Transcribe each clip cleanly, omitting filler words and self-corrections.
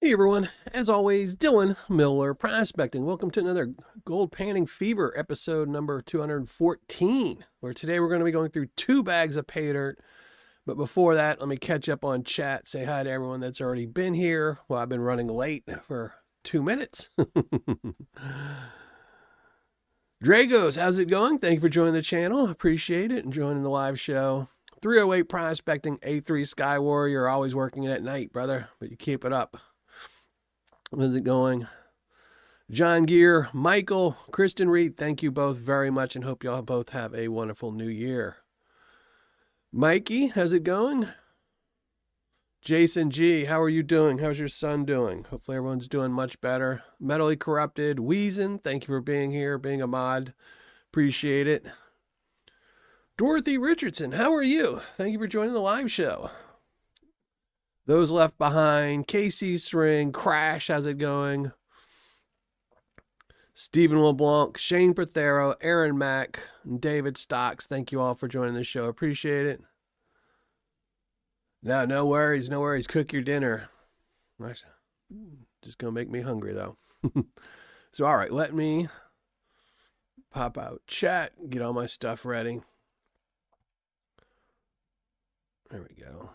Hey everyone, as always, Dylan Miller Prospecting. Welcome to another Gold Panning Fever episode number 214, where today we're going to be going through 2 bags of Paydirt. But before that, let me catch up on chat, say hi to everyone that's already been here. Well, I've been running late for 2 minutes. Dragos, how's it going? Thank you for joining the channel. Appreciate it and joining the live show. 308 Prospecting, A3 Sky Warrior, always working at night, brother, but you keep it up. How's it going? John Gear, Michael, Kristen Reed, thank you both very much and hope y'all both have a wonderful new year. Mikey, how's it going? Jason G, how are you doing? How's your son doing? Hopefully everyone's doing much better. Mentally Corrupted, Weezen, thank you for being here, being a mod. Appreciate it. Dorothy Richardson, how are you? Thank you for joining the live show. Those Left Behind, Casey String, Crash, how's it going? Stephen LeBlanc, Shane Prothero, Aaron Mack, and David Stocks, thank you all for joining the show. Appreciate it. No worries, no worries. Cook your dinner. Just going to make me hungry, though. So, all right, let me pop out chat, get all my stuff ready. There we go.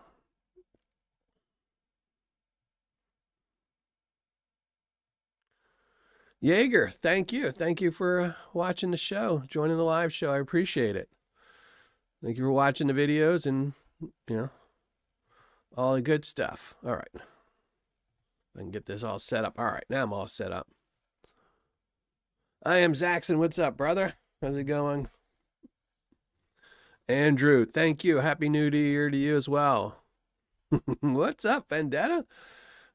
Jaeger, thank you. Thank you for watching the show, joining the live show. I appreciate it. Thank you for watching the videos and, all the good stuff. All right. I can get this all set up. All right, now I'm all set up. I am Zaxxon. What's up, brother? How's it going? Andrew, thank you. Happy New Year to you as well. What's up, Vendetta?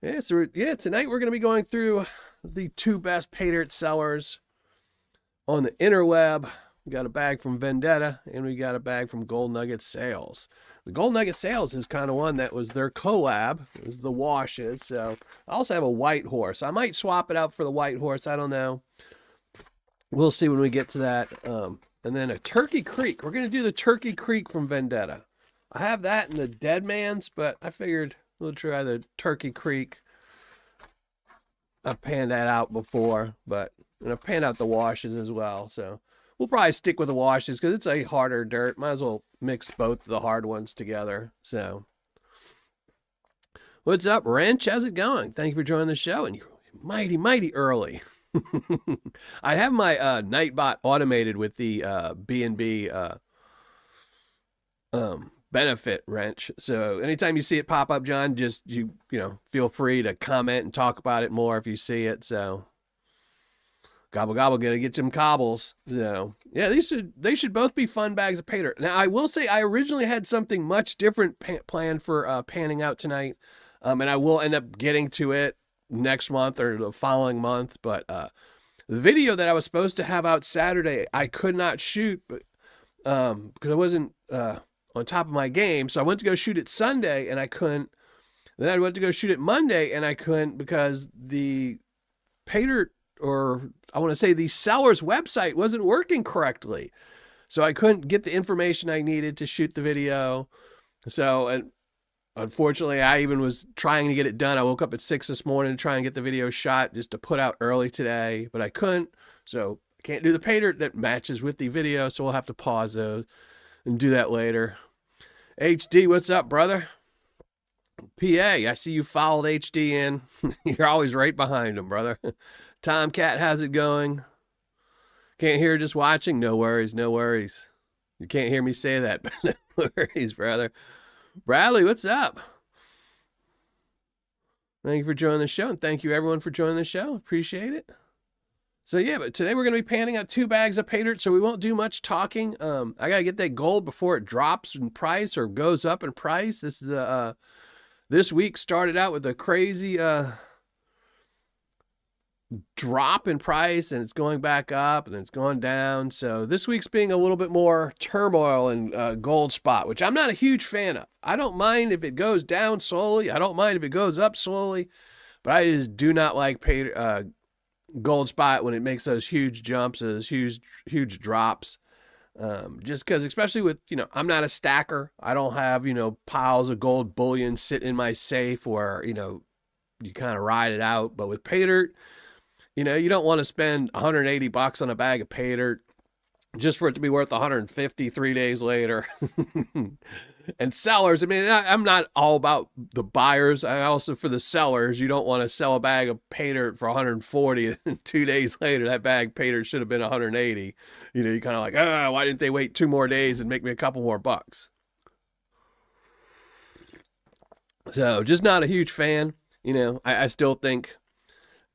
Yeah, tonight we're going to be going through the 2 best Paydirt sellers on the interweb. We got a bag from Vendetta and we got a bag from Gold Nugget Sales. The Gold Nugget Sales is kind of one that was their collab. It was the washes. So I also have a white horse. I might swap it out for the white horse. I don't know. We'll see when we get to that. And then a Turkey Creek. We're going to do the Turkey Creek from Vendetta. I have that in the Dead Man's, but I figured we'll try the Turkey Creek. I've panned that out before, but I've panned out the washes as well. So we'll probably stick with the washes because it's a harder dirt. Might as well mix both the hard ones together. So what's up, Wrench? How's it going? Thank you for joining the show. And you're mighty early. I have my Nightbot automated with the B&B benefit wrench. So anytime you see it pop up, John, just you feel free to comment and talk about it more if you see it. So gobble gonna get some cobbles. So yeah, they should both be fun bags of Paydirt. Now I will say I originally had something much different planned for panning out tonight, and I will end up getting to it next month or the following month. But the video that I was supposed to have out Saturday, I could not shoot, but because I wasn't on top of my game. So I went to go shoot it Sunday and I couldn't. Then I went to go shoot it Monday and I couldn't because the Paydirt, or I want to say the seller's website, wasn't working correctly. So I couldn't get the information I needed to shoot the video. So, and unfortunately, I even was trying to get it done. I woke up at 6 this morning to try and get the video shot just to put out early today, but I couldn't. So I can't do the Paydirt that matches with the video. So we'll have to pause those and do that later. HD, what's up, brother? PA, I see you followed HD in. You're always right behind him, brother. Tomcat, how's it going? Can't hear, just watching? No worries, no worries. You can't hear me say that, but no worries, brother. Bradley, what's up? Thank you for joining the show, and thank you everyone for joining the show. Appreciate it. So yeah, but today we're going to be panning out 2 bags of Paydirt, so we won't do much talking. I got to get that gold before it drops in price or goes up in price. This is this week started out with a crazy drop in price, and it's going back up, and then it's going down. So this week's being a little bit more turmoil in gold spot, which I'm not a huge fan of. I don't mind if it goes down slowly. I don't mind if it goes up slowly, but I just do not like gold spot when it makes those huge jumps, those huge drops. Just because, especially with, I'm not a stacker. I don't have, piles of gold bullion sitting in my safe or, you kind of ride it out. But with Paydirt, you know, you don't want to spend $180 on a bag of Paydirt just for it to be worth 150 3 days later. And sellers, I mean, I'm not all about the buyers. I also, for the sellers, you don't want to sell a bag of Paydirt for 140 and 2 days later that bag Paydirt should have been 180. You know, you kind of like, why didn't they wait 2 more days and make me a couple more bucks? So just not a huge fan. You know, I still think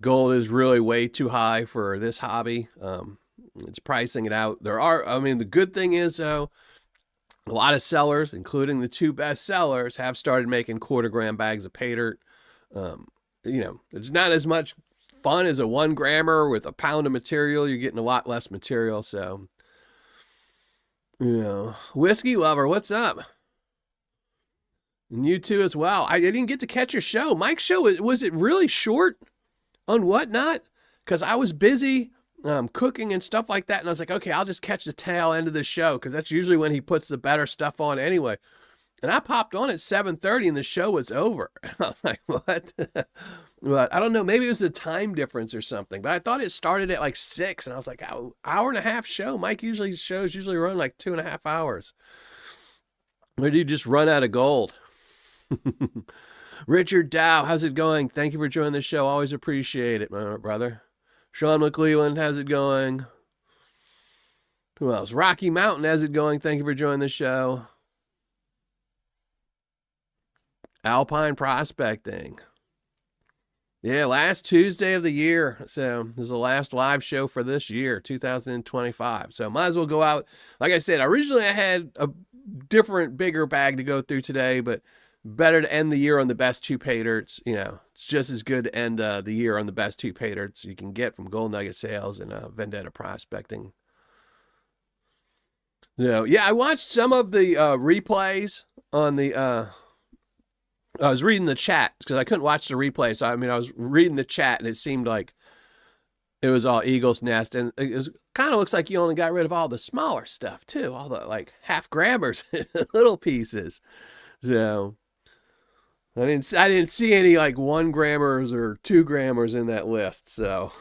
gold is really way too high for this hobby. It's pricing it out. The good thing is, though, a lot of sellers, including the 2 best sellers, have started making quarter-gram bags of Paydirt. You know, it's not as much fun as a 1 grammer with a pound of material. You're getting a lot less material. So, you know, whiskey lover, what's up? And you too as well. I didn't get to catch your show. Mike's show, was it really short on Whatnot? Because I was busy cooking and stuff like that. And I was like, okay, I'll just catch the tail end of the show because that's usually when he puts the better stuff on anyway. And I popped on at 7:30 and the show was over. I was like, what? Well, I don't know. Maybe it was the time difference or something. But I thought it started at like 6. And I was like, hour and a half show. Mike shows usually run like 2.5 hours. Or do you just run out of gold? Richard Dow, how's it going? Thank you for joining the show. Always appreciate it, my brother. Sean McClelland, how's it going? Who else? Rocky Mountain, how's it going? Thank you for joining the show. Alpine Prospecting. Yeah, last Tuesday of the year. So this is the last live show for this year, 2025. So might as well go out. Like I said, originally I had a different, bigger bag to go through today, but better to end the year on the best 2 Paydirts. You know, it's just as good to end the year on the best 2 Paydirts you can get from Gold Nugget Sales and Vendetta Prospecting. So, yeah, I watched some of the replays on the... I was reading the chat because I couldn't watch the replay. So, I was reading the chat and it seemed like it was all Eagle's Nest. And it kind of looks like you only got rid of all the smaller stuff, too. All the, like, half grammars, little pieces. So... I didn't see any like 1 grammars or 2 grammars in that list. So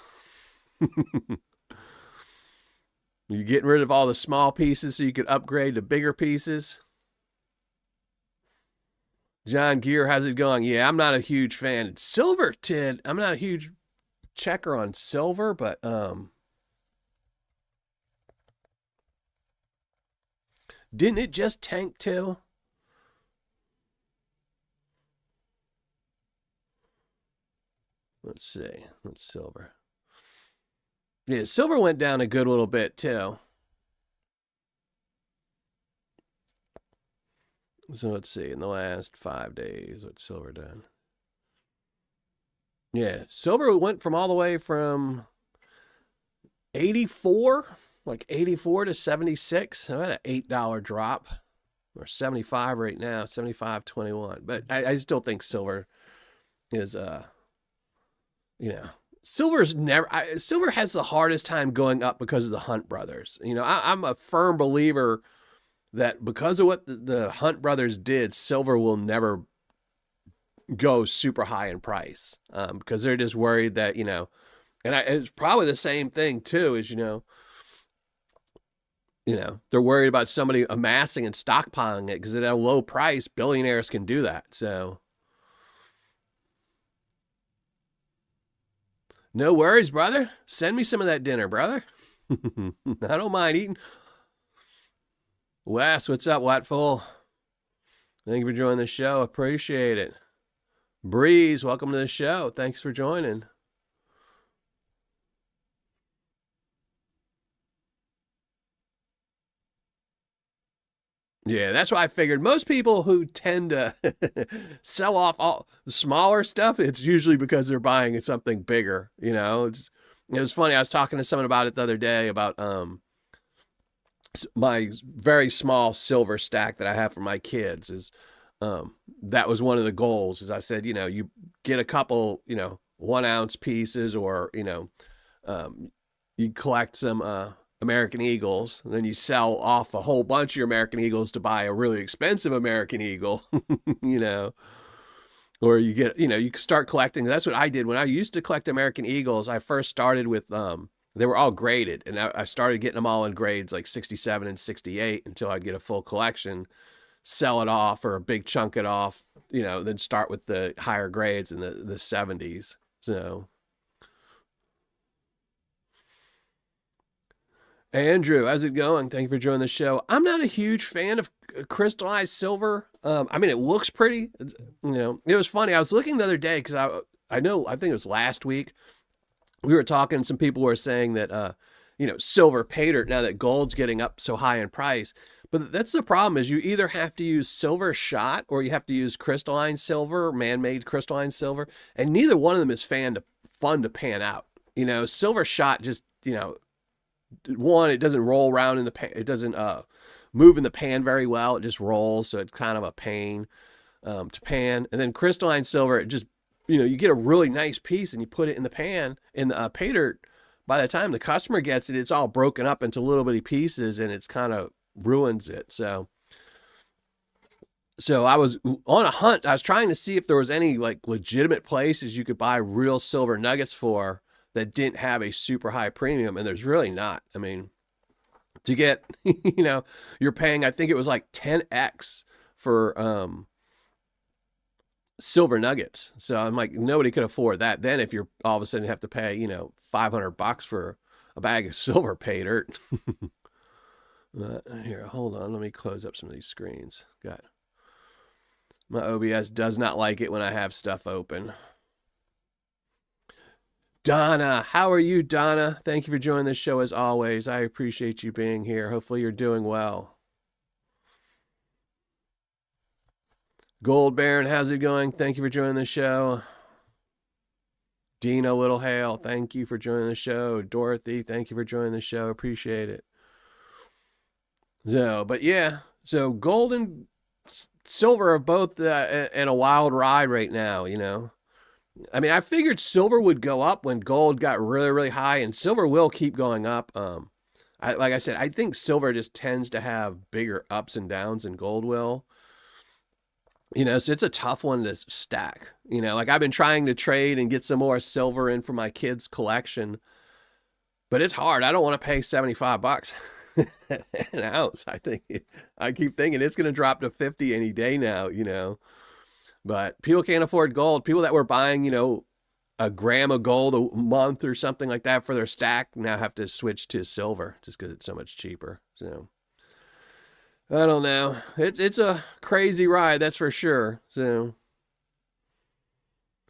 you're getting rid of all the small pieces so you could upgrade to bigger pieces. John Gear, how's it going? Yeah, I'm not a huge fan. Silver tid. I'm not a huge checker on silver, but didn't it just tank too? Let's see. What's silver? Yeah, silver went down a good little bit too. So let's see. In the last 5 days, what's silver done? Yeah, silver went from all the way from 84, like 84 to 76. So I had an $8 drop, or 75 right now, 75.21. But I still think silver is you know, silver has the hardest time going up because of the Hunt brothers. You know, I'm a firm believer that because of what the Hunt brothers did, silver will never go super high in price because they're just worried that, you know, and it's probably the same thing too, is, you know, they're worried about somebody amassing and stockpiling it because at a low price, billionaires can do that. So. No worries, brother. Send me some of that dinner, brother. I don't mind eating. Wes, what's up, Watful? Thank you for joining the show. Appreciate it. Breeze, welcome to the show. Thanks for joining. Yeah, that's why I figured most people who tend to sell off all the smaller stuff, it's usually because they're buying something bigger. You know, it was funny. I was talking to someone about it the other day about my very small silver stack that I have for my kids. Is that was one of the goals. Is I said, you know, you get a couple, 1 ounce pieces, or you collect some American Eagles, and then you sell off a whole bunch of your American Eagles to buy a really expensive American Eagle, or you get, you start collecting. That's what I did when I used to collect American Eagles. I first started with, they were all graded, and I started getting them all in grades like 67 and 68 until I'd get a full collection, sell it off or a big chunk it off, then start with the higher grades in the 70s. So, Andrew, how's it going? Thank you for joining the show. I'm not a huge fan of crystallized silver. I mean, it looks pretty. It was funny. I was looking the other day because I think it was last week. We were talking. Some people were saying that, silver Paydirt now that gold's getting up so high in price. But that's the problem is you either have to use silver shot or you have to use crystalline silver, man-made crystalline silver, and neither one of them is fun to pan out. Silver shot just, one, it doesn't roll around in the pan. It doesn't move in the pan very well. It just rolls, so it's kind of a pain to pan. And then crystalline silver, it just, you get a really nice piece and you put it in the pan in the Paydirt. By the time the customer gets it, it's all broken up into little bitty pieces and it's kind of ruins it. So I was on a hunt. I was trying to see if there was any like legitimate places you could buy real silver nuggets for that didn't have a super high premium, and there's really not. I mean, to get, you're paying, I think it was like 10x for silver nuggets. So I'm like, nobody could afford that. Then if you're all of a sudden have to pay, $500 for a bag of silver Paydirt. Here, hold on. Let me close up some of these screens. Got my OBS does not like it when I have stuff open. Donna, how are you, Donna? Thank you for joining the show as always. I appreciate you being here. Hopefully you're doing well. Gold Baron, how's it going? Thank you for joining the show. Dino Littlehale, thank you for joining the show. Dorothy, thank you for joining the show. Appreciate it. So gold and silver are both in a wild ride right now, I mean, I figured silver would go up when gold got really, really high, and silver will keep going up. Like I said, I think silver just tends to have bigger ups and downs than gold will. So it's a tough one to stack. Like I've been trying to trade and get some more silver in for my kids' collection, but it's hard. I don't want to pay $75 an ounce. I keep thinking it's going to drop to 50 any day now, but people can't afford gold. People that were buying, a gram of gold a month or something like that for their stack now have to switch to silver just because it's so much cheaper. So I don't know. It's a crazy ride, that's for sure. So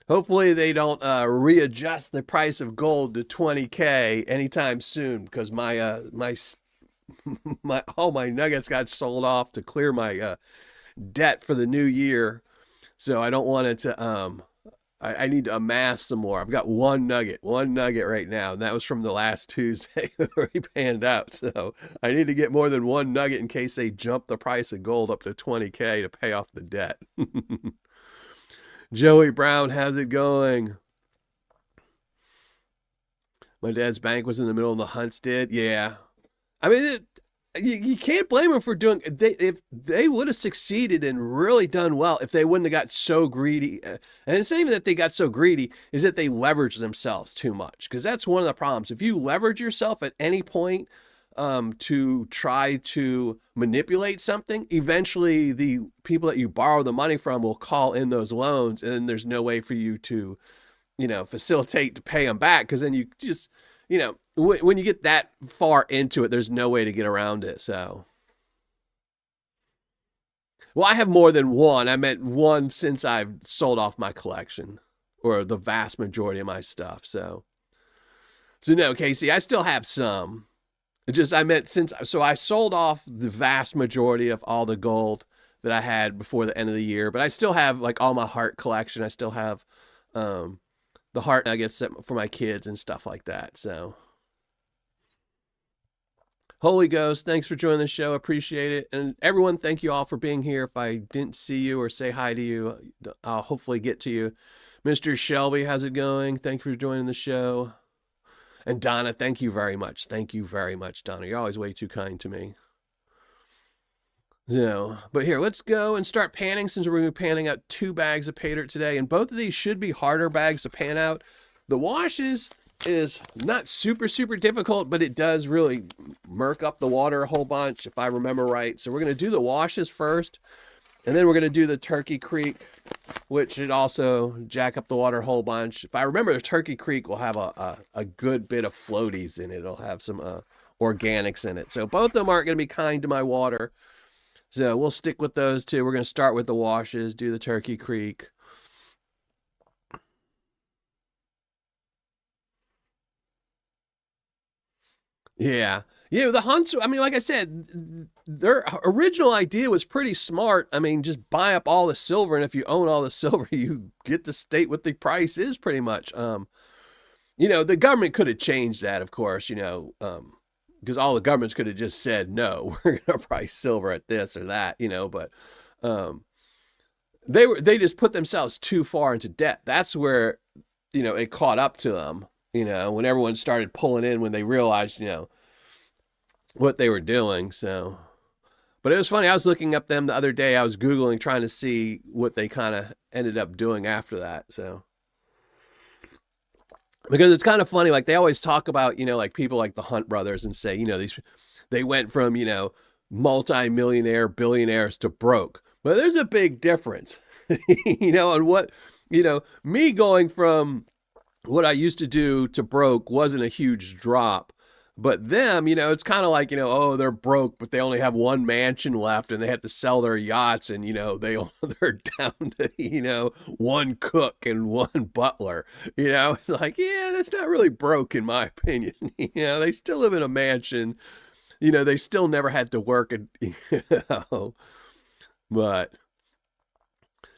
hopefully they don't readjust the price of gold to 20K anytime soon, because my all my nuggets got sold off to clear my debt for the new year. So I don't want it to I need to amass some more. I've got one nugget right now, and that was from the last Tuesday where he panned out. So I need to get more than one nugget in case they jump the price of gold up to 20K to pay off the debt. Joey Brown, how's it going? My dad's bank was in the middle of the Huntsted. Yeah. I mean, you can't blame them for doing. If they would have succeeded and really done well, if they wouldn't have got so greedy. And it's not even that they got so greedy, is that they leveraged themselves too much. Because that's one of the problems. If you leverage yourself at any point to try to manipulate something, eventually the people that you borrow the money from will call in those loans, and then there's no way for you to, facilitate to pay them back. Because then you just, when you get that far into it, there's no way to get around it. So, well, I have more than one. I meant one since I've sold off my collection, or the vast majority of my stuff. So no, Casey, I still have some. I meant so I sold off the vast majority of all the gold that I had before the end of the year, but I still have like all my heart collection. I still have the heart nuggets for my kids and stuff like that. So, Holy Ghost, thanks for joining the show. Appreciate it. And everyone, thank you all for being here. If I didn't see you or say hi to you, I'll hopefully get to you. Mr. Shelby, how's it going? Thank you for joining the show. And Donna, thank you very much. Thank you very much, Donna. You're always way too kind to me. So, but here, let's go and start panning since we're going to be panning out 2 bags of Paydirt today. And both of these should be harder bags to pan out. The washes is not super, super difficult, but it does really murk up the water a whole bunch, if I remember right. So we're going to do the washes first, and then we're going to do the Turkey Creek, which should also jack up the water a whole bunch. If I remember, the Turkey Creek will have a good bit of floaties in it. It'll have some organics in it. So both of them aren't going to be kind to my water. So we'll stick with those two. We're going to start with the washes, do the Turkey Creek. Yeah. Yeah, the hunts, I mean, like I said, their original idea was pretty smart. I mean, just buy up all the silver, and if you own all the silver, you get to state what the price is pretty much. The government could have changed that, of course, because all the governments could have just said, no, we're going to price silver at this or that, but um, they just put themselves too far into debt. That's where, it caught up to them, when everyone started pulling in when they realized, what they were doing. So, but it was funny. I was looking up them the other day. I was Googling trying to see what they kind of ended up doing after that. So, because it's kind of funny, like they always talk about, like people like the Hunt brothers and say, they went from, multi-millionaire billionaires to broke. But there's a big difference, and what, me going from what I used to do to broke wasn't a huge drop. But them, it's kind of like, oh, they're broke, but they only have one mansion left and they have to sell their yachts and, they're down to, one cook and one butler. It's like, yeah, that's not really broke in my opinion. They still live in a mansion. They still never had to work. But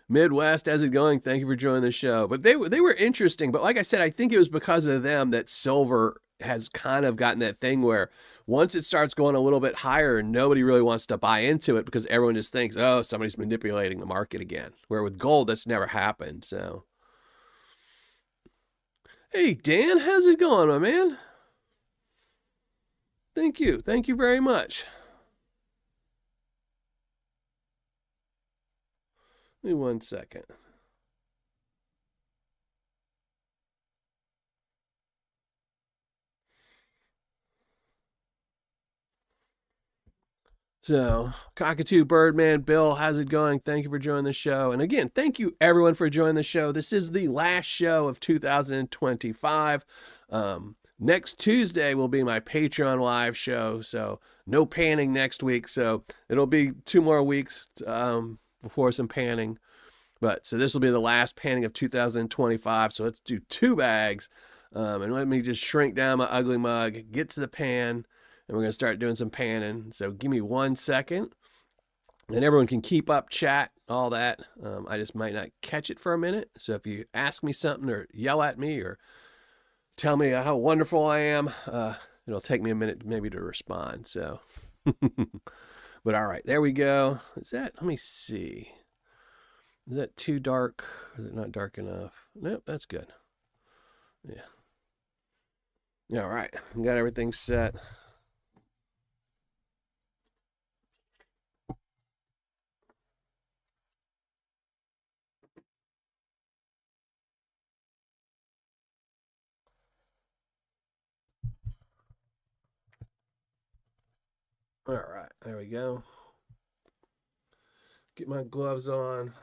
Midwest, how's it going? Thank you for joining the show. But they were interesting. But like I said, I think it was because of them that silver has kind of gotten that thing where once it starts going a little bit higher, nobody really wants to buy into it because everyone just thinks, oh, somebody's manipulating the market again. Where with gold, that's never happened. So, hey, Dan, how's it going, my man? Thank you. Thank you very much. Give me 1 second. So, Cockatoo, Birdman, Bill, how's it going? Thank you for joining the show. And again, thank you everyone for joining the show. This is the last show of 2025. Next Tuesday will be my Patreon live show. So, no panning next week. So, it'll be 2 more weeks before some panning. But so this will be the last panning of 2025. So, let's do 2 bags. And let me just shrink down my ugly mug, get to the pan. And we're going to start doing some panning. So give me 1 second. And everyone can keep up, chat, all that. I just might not catch it for a minute. So if you ask me something or yell at me or tell me how wonderful I am, it'll take me a minute maybe to respond. So, but all right, there we go. Is that, let me see. Is that too dark? Is it not dark enough? Nope, that's good. Yeah. All right, got everything set. All right, there we go. Get my gloves on.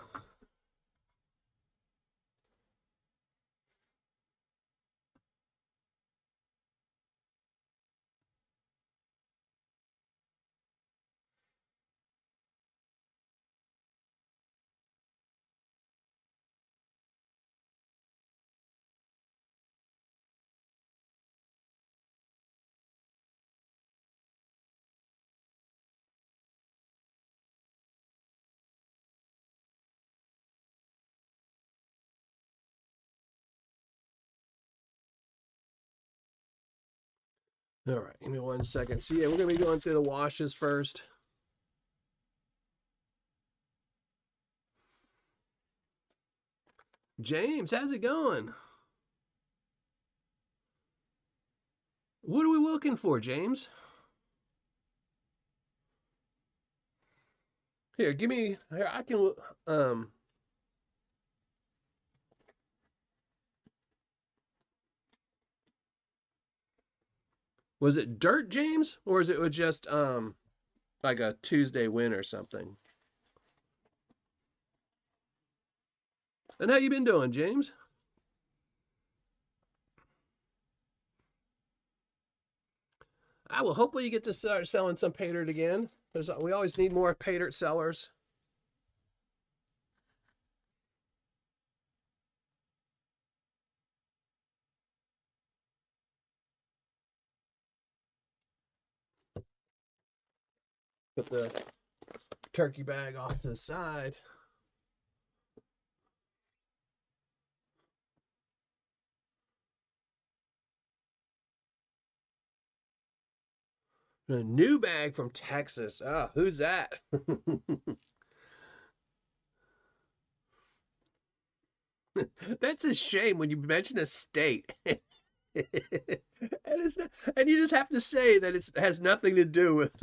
All right, give me 1 second. So yeah, we're gonna be going through the washes first. James, how's it going? What are we looking for, James? Here, give me here. I can was it Dirt James or is it just like a Tuesday win or something? And how you been doing, James? I will hopefully you get to start selling some Paydirt again. We always need more Paydirt sellers. Put the turkey bag off to the side. A new bag from Texas. Oh, who's that? That's a shame when you mention a state. and, it's not, and you just have to say that it has nothing to do with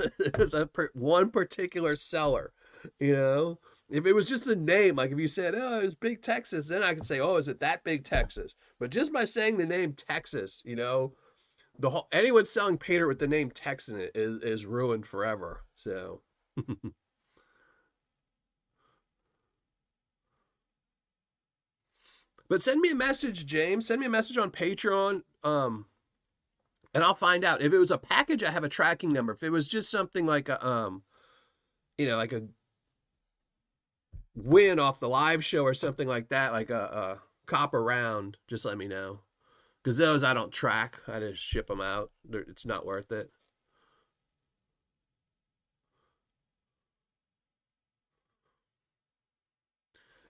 one particular seller. You know, if it was just a name, like if you said, "Oh, it's Big Texas," then I could say, "Oh, is it that Big Texas?" But just by saying the name Texas, you know, the whole anyone selling Paydirt with the name Tex in it is ruined forever. So. But send me a message, James. Send me a message on Patreon. And I'll find out. If it was a package, I have a tracking number. If it was just something like a like a win off the live show or something like that, like a copper round, just let me know. Because those I don't track. I just ship them out. It's not worth it.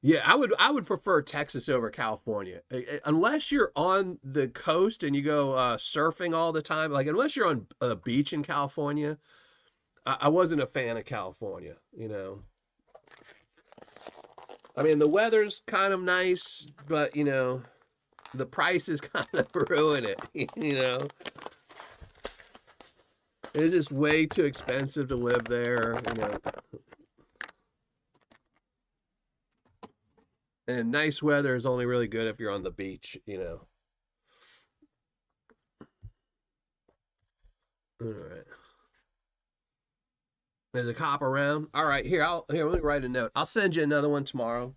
Yeah, I would prefer Texas over California. Unless you're on the coast and you go surfing all the time. Like unless you're on a beach in California, I wasn't a fan of California. You know, I mean the weather's kind of nice, but you know the prices kind of ruin it. You know, it's just way too expensive to live there. You know, and nice weather is only really good if you're on the beach. You know. All right. There's a cop around. All right, here. Let me write a note. I'll send you another one tomorrow.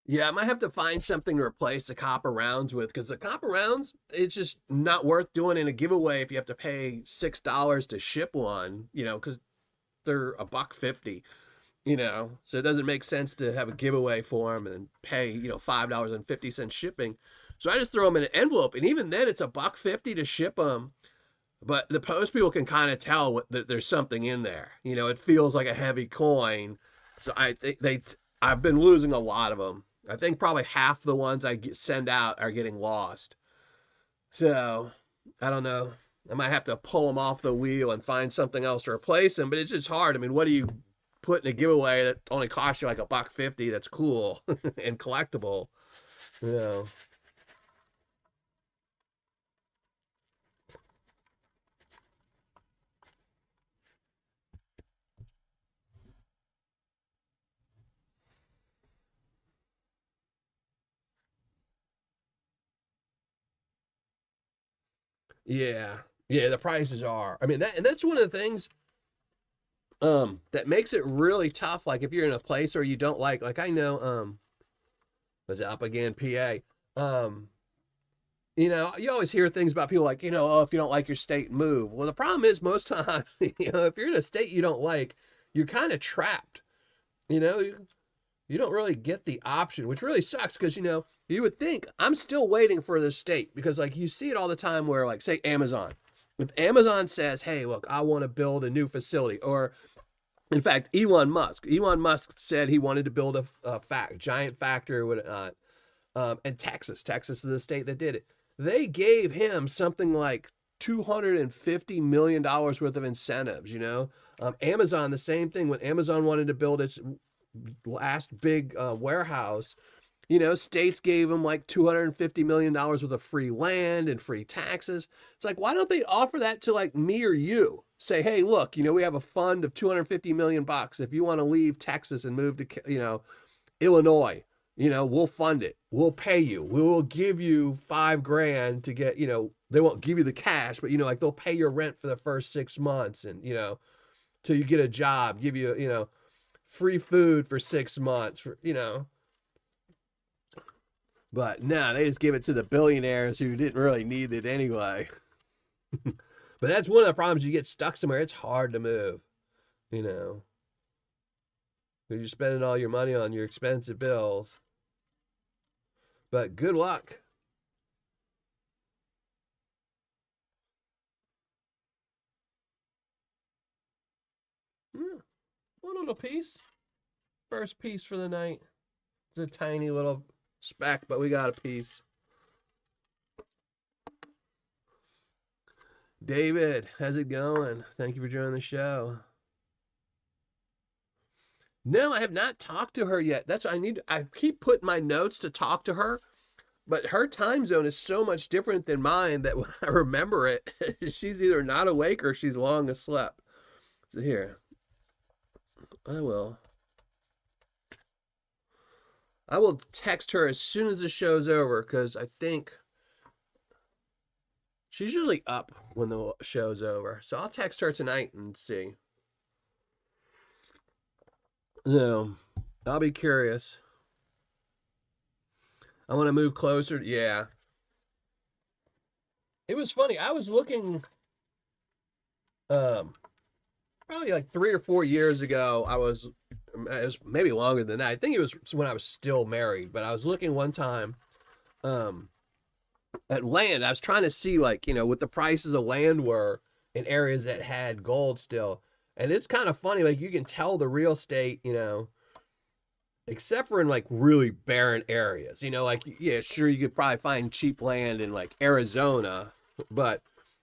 Yeah, I might have to find something to replace the copper rounds with because the copper rounds, it's just not worth doing in a giveaway if you have to pay $6 to ship one, you know, because they're a buck 50, you know. So it doesn't make sense to have a giveaway for them and pay, $5.50 shipping. So I just throw them in an envelope, and even then it's a buck 50 to ship them. But the post people can kind of tell that there's something in there. You know, it feels like a heavy coin. So I think I've been losing a lot of them. I think probably half the ones send out are getting lost. So I don't know. I might have to pull them off the wheel and find something else to replace them. But it's just hard. I mean, what do you put in a giveaway that only costs you like a buck 50? That's cool and collectible. You know. Yeah. Yeah, the prices are. I mean that's one of the things that makes it really tough. Like if you're in a place where you don't like I know was it up again, PA. You always hear things about people like, oh, if you don't like your state, move. Well, the problem is most times, if you're in a state you don't like, you're kind of trapped. You know, you don't really get the option, which really sucks because, you would think I'm still waiting for this state because, like, you see it all the time where, like, say, Amazon. If Amazon says, hey, look, I want to build a new facility, or in fact, Elon Musk said he wanted to build a giant factory or whatnot. And Texas is the state that did it. They gave him something like $250 million worth of incentives, Amazon, the same thing. When Amazon wanted to build its last big warehouse, states gave them like $250 million worth of free land and free taxes. It's like, why don't they offer that to like me or you? Say, hey, look, we have a fund of $250 million. If you want to leave Texas and move to, Illinois, we'll fund it. We'll pay you. We will give you $5,000 to get, they won't give you the cash, but, like they'll pay your rent for the first 6 months and, till you get a job, give you, free food for 6 months for, But no, they just give it to the billionaires who didn't really need it anyway. But that's one of the problems. You get stuck somewhere, it's hard to move, You're spending all your money on your expensive bills. But good luck. One little piece. First piece for the night. It's a tiny little speck, but we got a piece. David, how's it going? Thank you for joining the show. No, I have not talked to her yet. That's what I keep putting my notes to talk to her, but her time zone is so much different than mine that when I remember it, she's either not awake or she's long asleep. So here, I will text her as soon as the show's over, because I think she's usually up when the show's over. So I'll text her tonight and see. No, I'll be curious. I want to move closer. Yeah. It was funny. I was looking, probably like 3 or 4 years ago. It was maybe longer than that. I think it was when I was still married, but I was looking one time, at land. I was trying to see like, what the prices of land were in areas that had gold still. And it's kind of funny, like you can tell the real estate, except for in like really barren areas, like, yeah, sure, you could probably find cheap land in like Arizona, but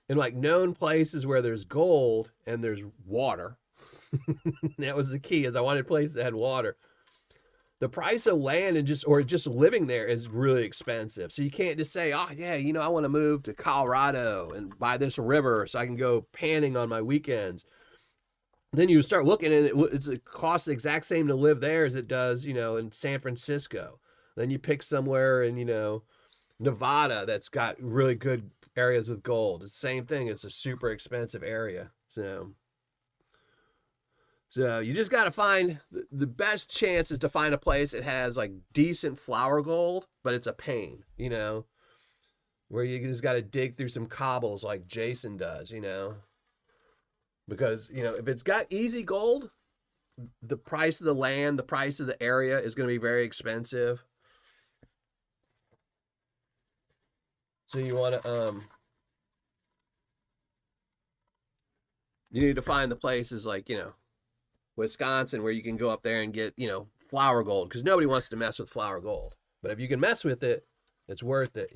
in like known places where there's gold and there's water, that was the key, is I wanted places that had water. The price of land and just living there is really expensive. So you can't just say, oh yeah, I want to move to Colorado and buy this river so I can go panning on my weekends. Then you start looking and it costs the exact same to live there as it does, in San Francisco. Then you pick somewhere in, Nevada that's got really good areas with gold. It's the same thing. It's a super expensive area. So you just got to find the best chance is to find a place that has like decent flour gold, but it's a pain, where you just got to dig through some cobbles like Jason does, because, if it's got easy gold, the price of the land, the price of the area is going to be very expensive. So you want to, you need to find the places like, Wisconsin, where you can go up there and get, flour gold, because nobody wants to mess with flour gold. But if you can mess with it, it's worth it,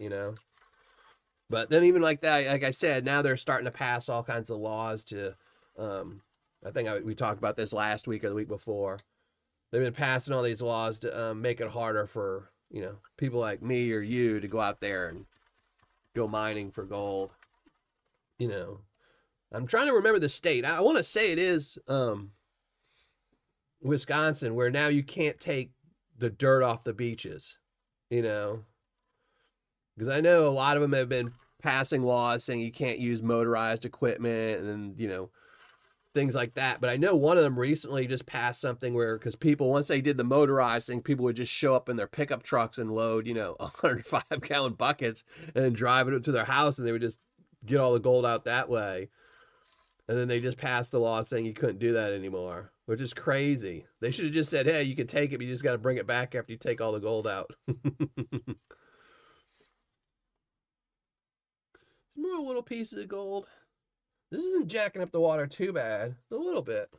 But then even like that, like I said, now they're starting to pass all kinds of laws to, I think we talked about this last week or the week before. They've been passing all these laws to make it harder for, people like me or you to go out there and go mining for gold. I'm trying to remember the state. I want to say it is Wisconsin, where now you can't take the dirt off the beaches, because I know a lot of them have been passing laws saying you can't use motorized equipment and, things like that. But I know one of them recently just passed something where, because people, once they did the motorized thing, people would just show up in their pickup trucks and load, 105-gallon buckets and then drive it to their house, and they would just get all the gold out that way. And then they just passed a law saying you couldn't do that anymore, which is crazy. They should have just said, hey, you can take it, but you just got to bring it back after you take all the gold out. More little pieces of gold. This isn't jacking up the water too bad. A little bit.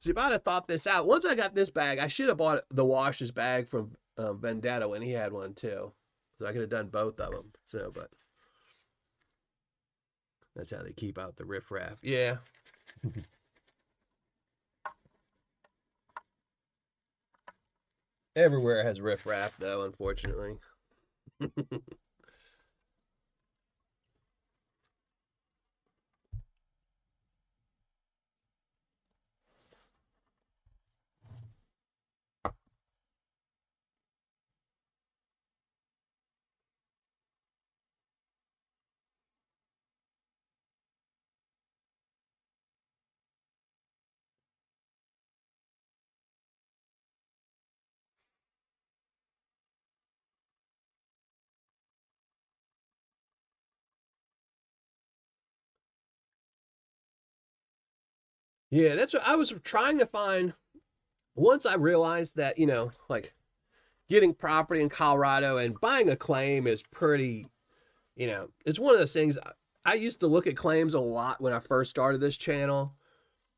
See, if I'd have thought this out, once I got this bag, I should have bought the Wash's bag from Vendetta when he had one too. So I could have done both of them. So, but That's how they keep out the riffraff. Yeah. Everywhere has riffraff, though, unfortunately. Yeah, that's what I was trying to find. Once I realized that, like getting property in Colorado and buying a claim is pretty, it's one of those things. I used to look at claims a lot when I first started this channel.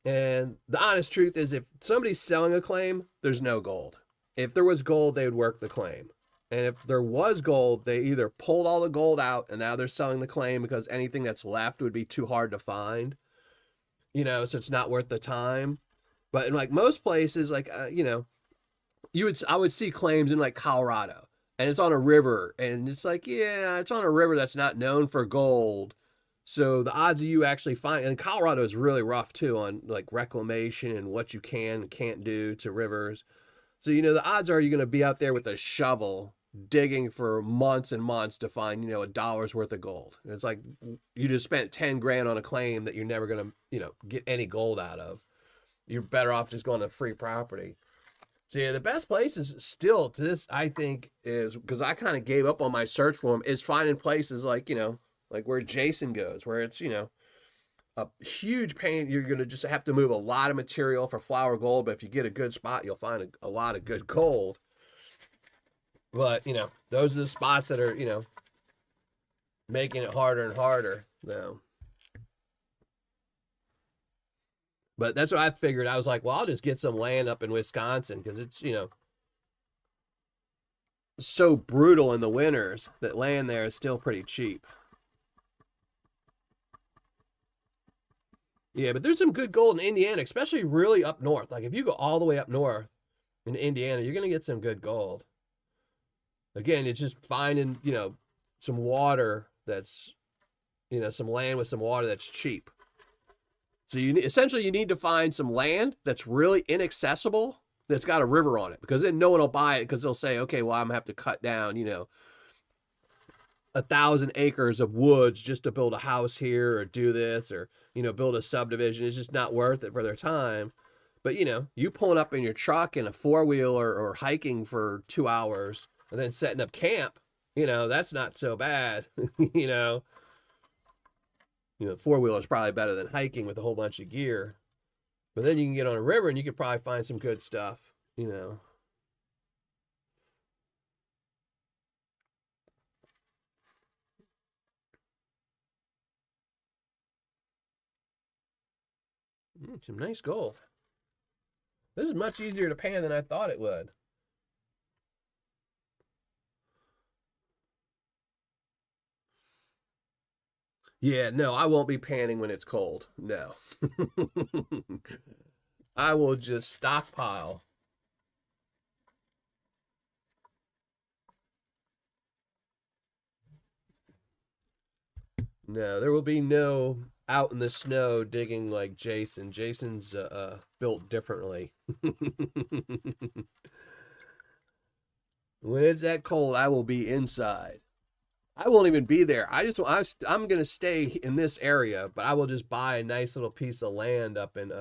And the honest truth is, if somebody's selling a claim, there's no gold. If there was gold, they would work the claim. And if there was gold, they either pulled all the gold out and now they're selling the claim because anything that's left would be too hard to find, so it's not worth the time. But in like most places, like, I would see claims in like Colorado and it's on a river and it's like, yeah, it's on a river that's not known for gold. So the odds of you actually find, and Colorado is really rough too on like reclamation and what you can and can't do to rivers. So, the odds are you're going to be out there with a shovel digging for months and months to find, a dollar's worth of gold. It's like you just spent 10 grand on a claim that you're never going to, get any gold out of. You're better off just going to free property. So yeah, the best place is still to this, I think, is because I kind of gave up on my search for them, is finding places like, like where Jason goes, where it's, a huge pain. You're going to just have to move a lot of material for flour gold. But if you get a good spot, you'll find a lot of good gold. But, those are the spots that are, making it harder and harder. But that's what I figured. I was like, well, I'll just get some land up in Wisconsin because it's, so brutal in the winters that land there is still pretty cheap. Yeah, but there's some good gold in Indiana, especially really up north. Like if you go all the way up north in Indiana, you're going to get some good gold. Again, it's just finding, some water that's, some land with some water that's cheap. So essentially you need to find some land that's really inaccessible that's got a river on it, because then no one will buy it because they'll say, okay, well, I'm gonna have to cut down, 1,000 acres of woods just to build a house here or do this or, build a subdivision. It's just not worth it for their time. But, you pulling up in your truck in a four-wheeler or hiking for 2 hours and then setting up camp, that's not so bad, four-wheeler is probably better than hiking with a whole bunch of gear. But then you can get on a river and you could probably find some good stuff, Some nice gold. This is much easier to pan than I thought it would. Yeah, no, I won't be panning when it's cold. No. I will just stockpile. No, there will be no out in the snow digging like Jason. Jason's built differently. When it's that cold, I will be inside. I won't even be there. I'm going to stay in this area, but I will just buy a nice little piece of land up in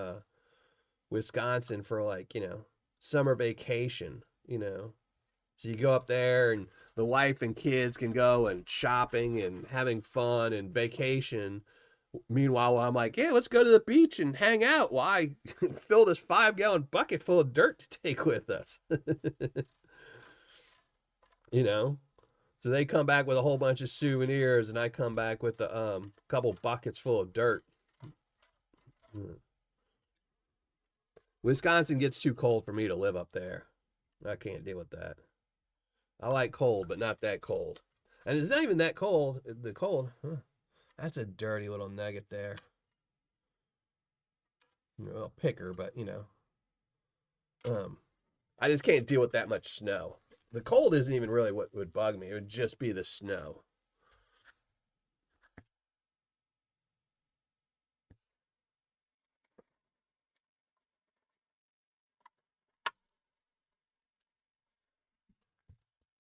Wisconsin for like, summer vacation, So you go up there and the wife and kids can go and shopping and having fun and vacation. Meanwhile, I'm like, yeah, let's go to the beach and hang out while I fill this 5-gallon bucket full of dirt to take with us. So they come back with a whole bunch of souvenirs and I come back with the couple buckets full of dirt. Wisconsin gets too cold for me to live up there. I can't deal with that. I like cold, but not that cold. And it's not even that cold. The cold, That's a dirty little nugget there. Well, picker, but I just can't deal with that much snow. The cold isn't even really what would bug me. It would just be the snow.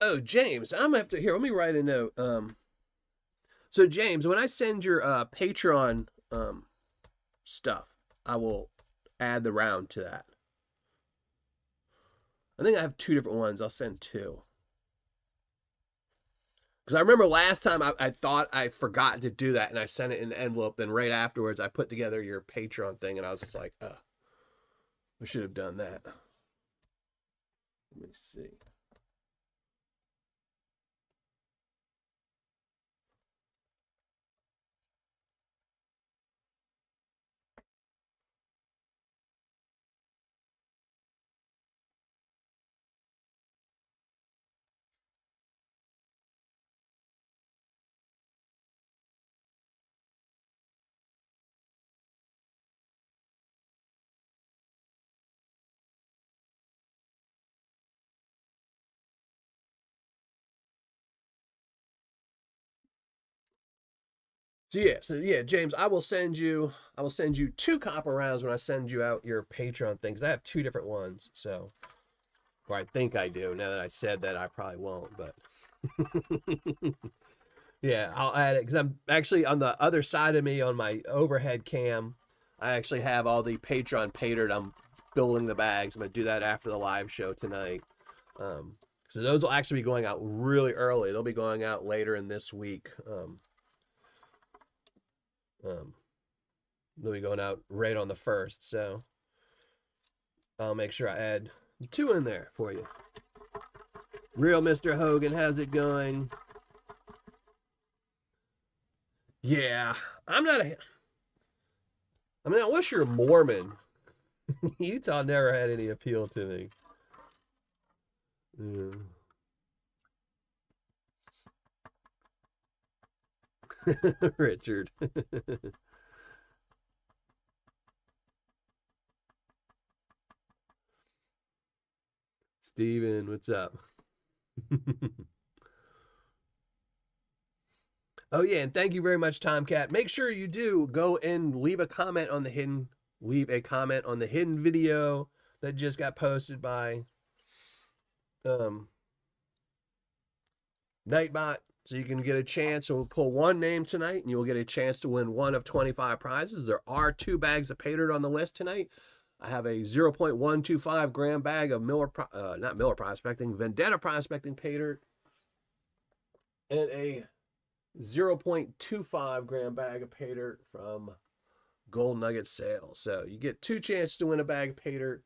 Oh, James, I'm gonna have to here. Let me write a note. So James, when I send your Patreon stuff, I will add the round to that. I think I have two different ones. I'll send two. Because I remember last time I thought I forgot to do that and I sent it in the envelope. Then right afterwards, I put together your Patreon thing and I was just like, I should have done that. Let me see. So yeah, James, I will send you two copper rounds when I send you out your Patreon thing because I have two different ones. So, or I think I do. Now that I said that, I probably won't, but yeah, I'll add it because I'm actually on the other side of me on my overhead cam. I actually have all the Patreon Paydirt. I'm building the bags. I'm gonna do that after the live show tonight. So those will actually be going out really early. They'll be going out later in this week. They'll be going out right on the 1st. So I'll make sure I add two in there for you. Real Mr. Hogan, how's it going? Yeah, I'm not a. I mean, unless you're a Mormon, Utah never had any appeal to me. Richard. Steven, what's up? Oh yeah, and thank you very much, Tomcat. Make sure you do go and leave a comment on the hidden video that just got posted by Nightbot. So you can get a chance. So we'll pull one name tonight, and you will get a chance to win one of 25 prizes. There are 2 bags of Paydirt on the list tonight. I have a 0.125 gram bag of not Miller Prospecting, Vendetta Prospecting Paydirt, and a 0.25 gram bag of Paydirt from Gold Nugget Sales. So you get 2 chances to win a bag of Paydirt,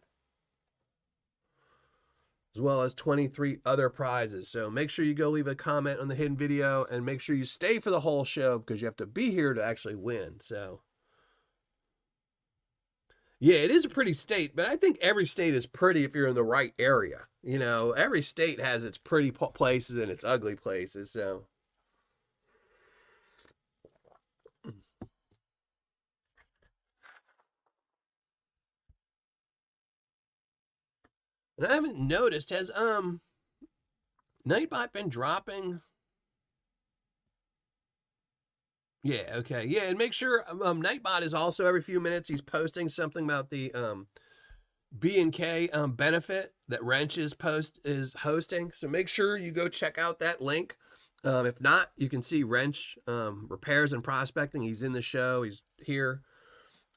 as well as 23 other prizes. So make sure you go leave a comment on the hidden video and make sure you stay for the whole show because you have to be here to actually win. So yeah, it is a pretty state, but I think every state is pretty if you're in the right area. Every state has its pretty places and its ugly places. So and I haven't noticed, has Nightbot been dropping? Yeah, okay. Yeah, and make sure Nightbot is also every few minutes he's posting something about the B&K benefit that Wrench is hosting. So make sure you go check out that link. If not, you can see Wrench Repairs and Prospecting. He's in the show. He's here.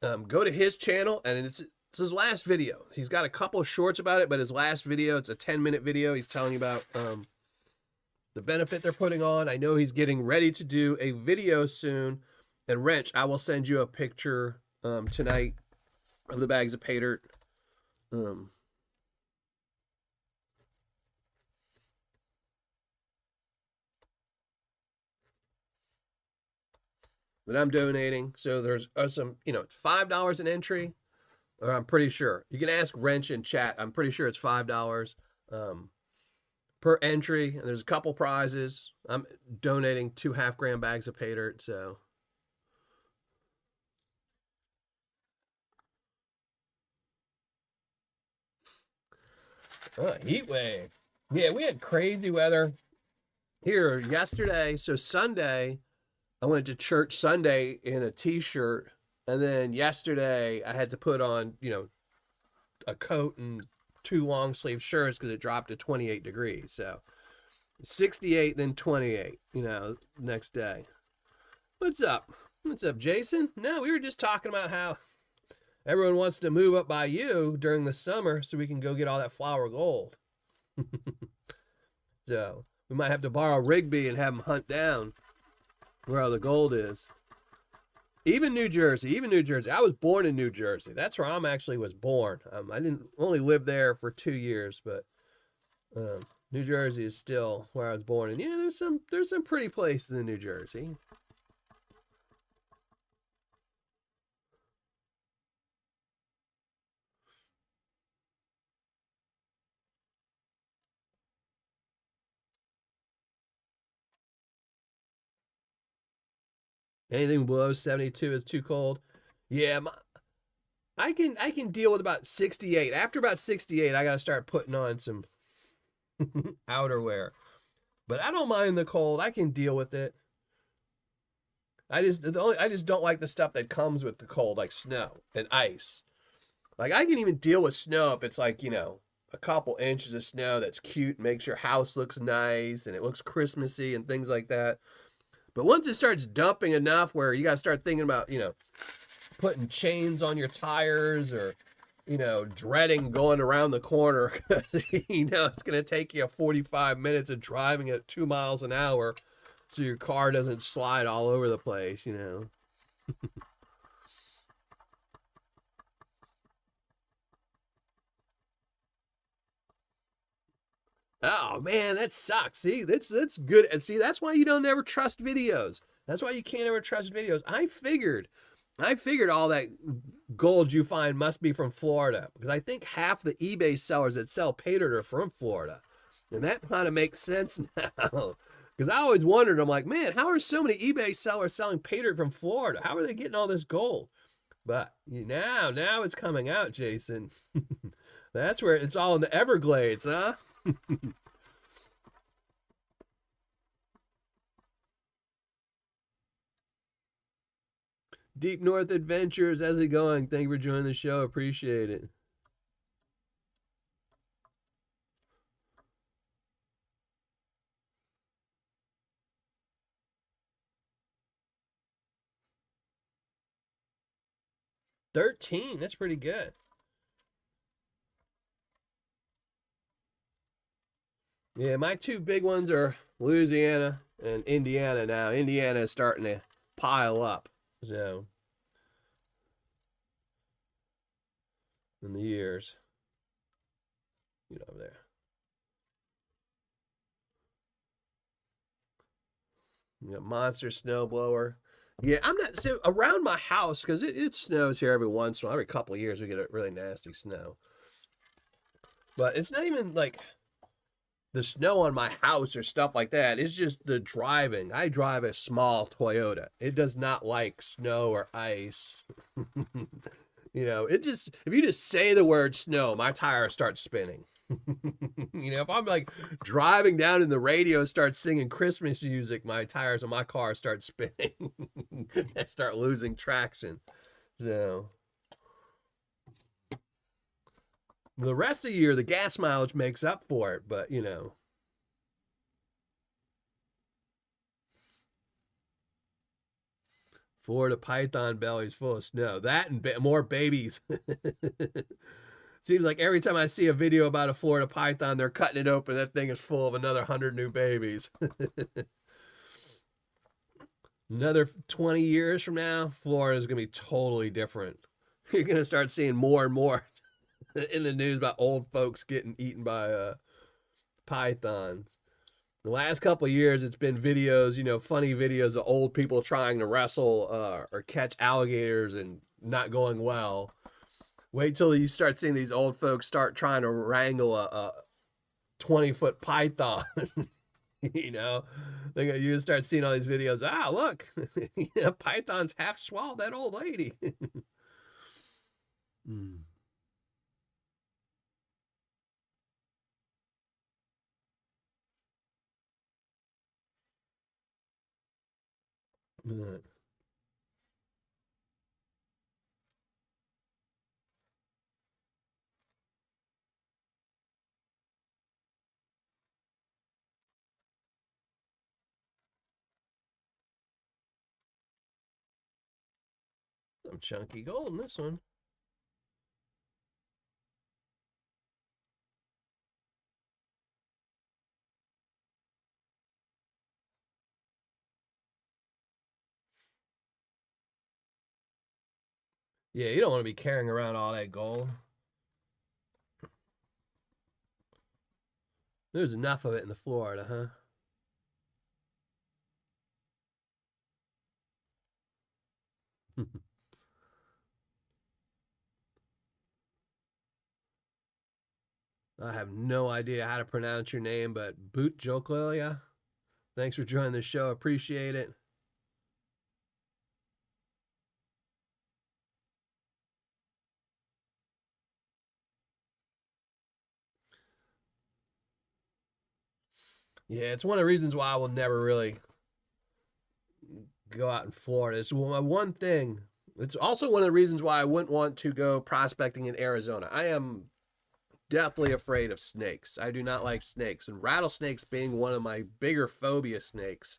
Go to his channel, and it's his last video. He's got a couple of shorts about it, but his last video, it's a 10-minute video. He's telling you about the benefit they're putting on. I know he's getting ready to do a video soon. And Wrench, I will send you a picture tonight of the bags of Paydirt. That I'm donating. So there's some, it's $5 an entry. Or I'm pretty sure. You can ask Wrench in chat. I'm pretty sure it's $5 per entry. And there's a couple prizes. I'm donating 2 half-gram bags of Paydirt. So Heat wave. Yeah, we had crazy weather here yesterday. So Sunday, I went to church Sunday in a t-shirt, and then yesterday I had to put on, a coat and two long sleeve shirts because it dropped to 28 degrees. So 68, then 28, next day. What's up? What's up, Jason? No, we were just talking about how everyone wants to move up by you during the summer so we can go get all that flower gold. So we might have to borrow Rigby and have him hunt down where all the gold is. Even New Jersey. I was born in New Jersey. That's where I'm actually was born. I didn't only live there for 2 years, but New Jersey is still where I was born. And yeah, there's some pretty places in New Jersey. Anything below 72 is too cold. Yeah, I can deal with about 68. After about 68, I got to start putting on some outerwear. But I don't mind the cold. I can deal with it. I just don't like the stuff that comes with the cold, like snow and ice. Like I can even deal with snow if it's like, a couple inches of snow that's cute, makes your house looks nice and it looks Christmassy and things like that. But once it starts dumping enough where you got to start thinking about, putting chains on your tires or, dreading going around the corner because, it's going to take you 45 minutes of driving at 2 miles an hour so your car doesn't slide all over the place, Oh man, that sucks. See, that's good. And see, that's why you don't ever trust videos. That's why you can't ever trust videos. I figured all that gold you find must be from Florida because I think half the eBay sellers that sell Paydirt are from Florida. And that kind of makes sense now. Because I always wondered, I'm like, man, how are so many eBay sellers selling Paydirt from Florida? How are they getting all this gold? But now it's coming out, Jason. That's where it's all in the Everglades, huh? Deep North Adventures, how's it going? Thank you for joining the show. Appreciate it. $13, that's pretty good. Yeah, my two big ones are Louisiana and Indiana now. Indiana is starting to pile up. So, in the years, over there. You got monster snowblower. Yeah, I'm not so around my house because it snows here every once in a while. Every couple of years we get a really nasty snow. But it's not even like the snow on my house or stuff like that. It's just the driving. I drive a small Toyota. It does not like snow or ice. It just, if you just say the word snow, my tire starts spinning. If I'm like driving down and the radio starts singing Christmas music, my tires on my car start spinning. I start losing traction. So the rest of the year, the gas mileage makes up for it, but Florida python belly's full of snow. That and more babies. Seems like every time I see a video about a Florida python, they're cutting it open. That thing is full of another 100 new babies. Another 20 years from now, Florida is going to be totally different. You're going to start seeing more and more in the news about old folks getting eaten by pythons. The last couple of years, it's been videos, funny videos of old people trying to wrestle or catch alligators and not going well. Wait till you start seeing these old folks start trying to wrangle a 20-foot python. You start seeing all these videos. Ah, look, python's half swallowed that old lady. Right. Some chunky gold in this one. Yeah, you don't want to be carrying around all that gold. There's enough of it in the Florida, huh? I have no idea how to pronounce your name, but Boot Joklelia, thanks for joining the show. Appreciate it. Yeah, it's one of the reasons why I will never really go out in Florida. It's one thing. It's also one of the reasons why I wouldn't want to go prospecting in Arizona. I am deathly afraid of snakes. I do not like snakes, and rattlesnakes being one of my bigger phobia snakes.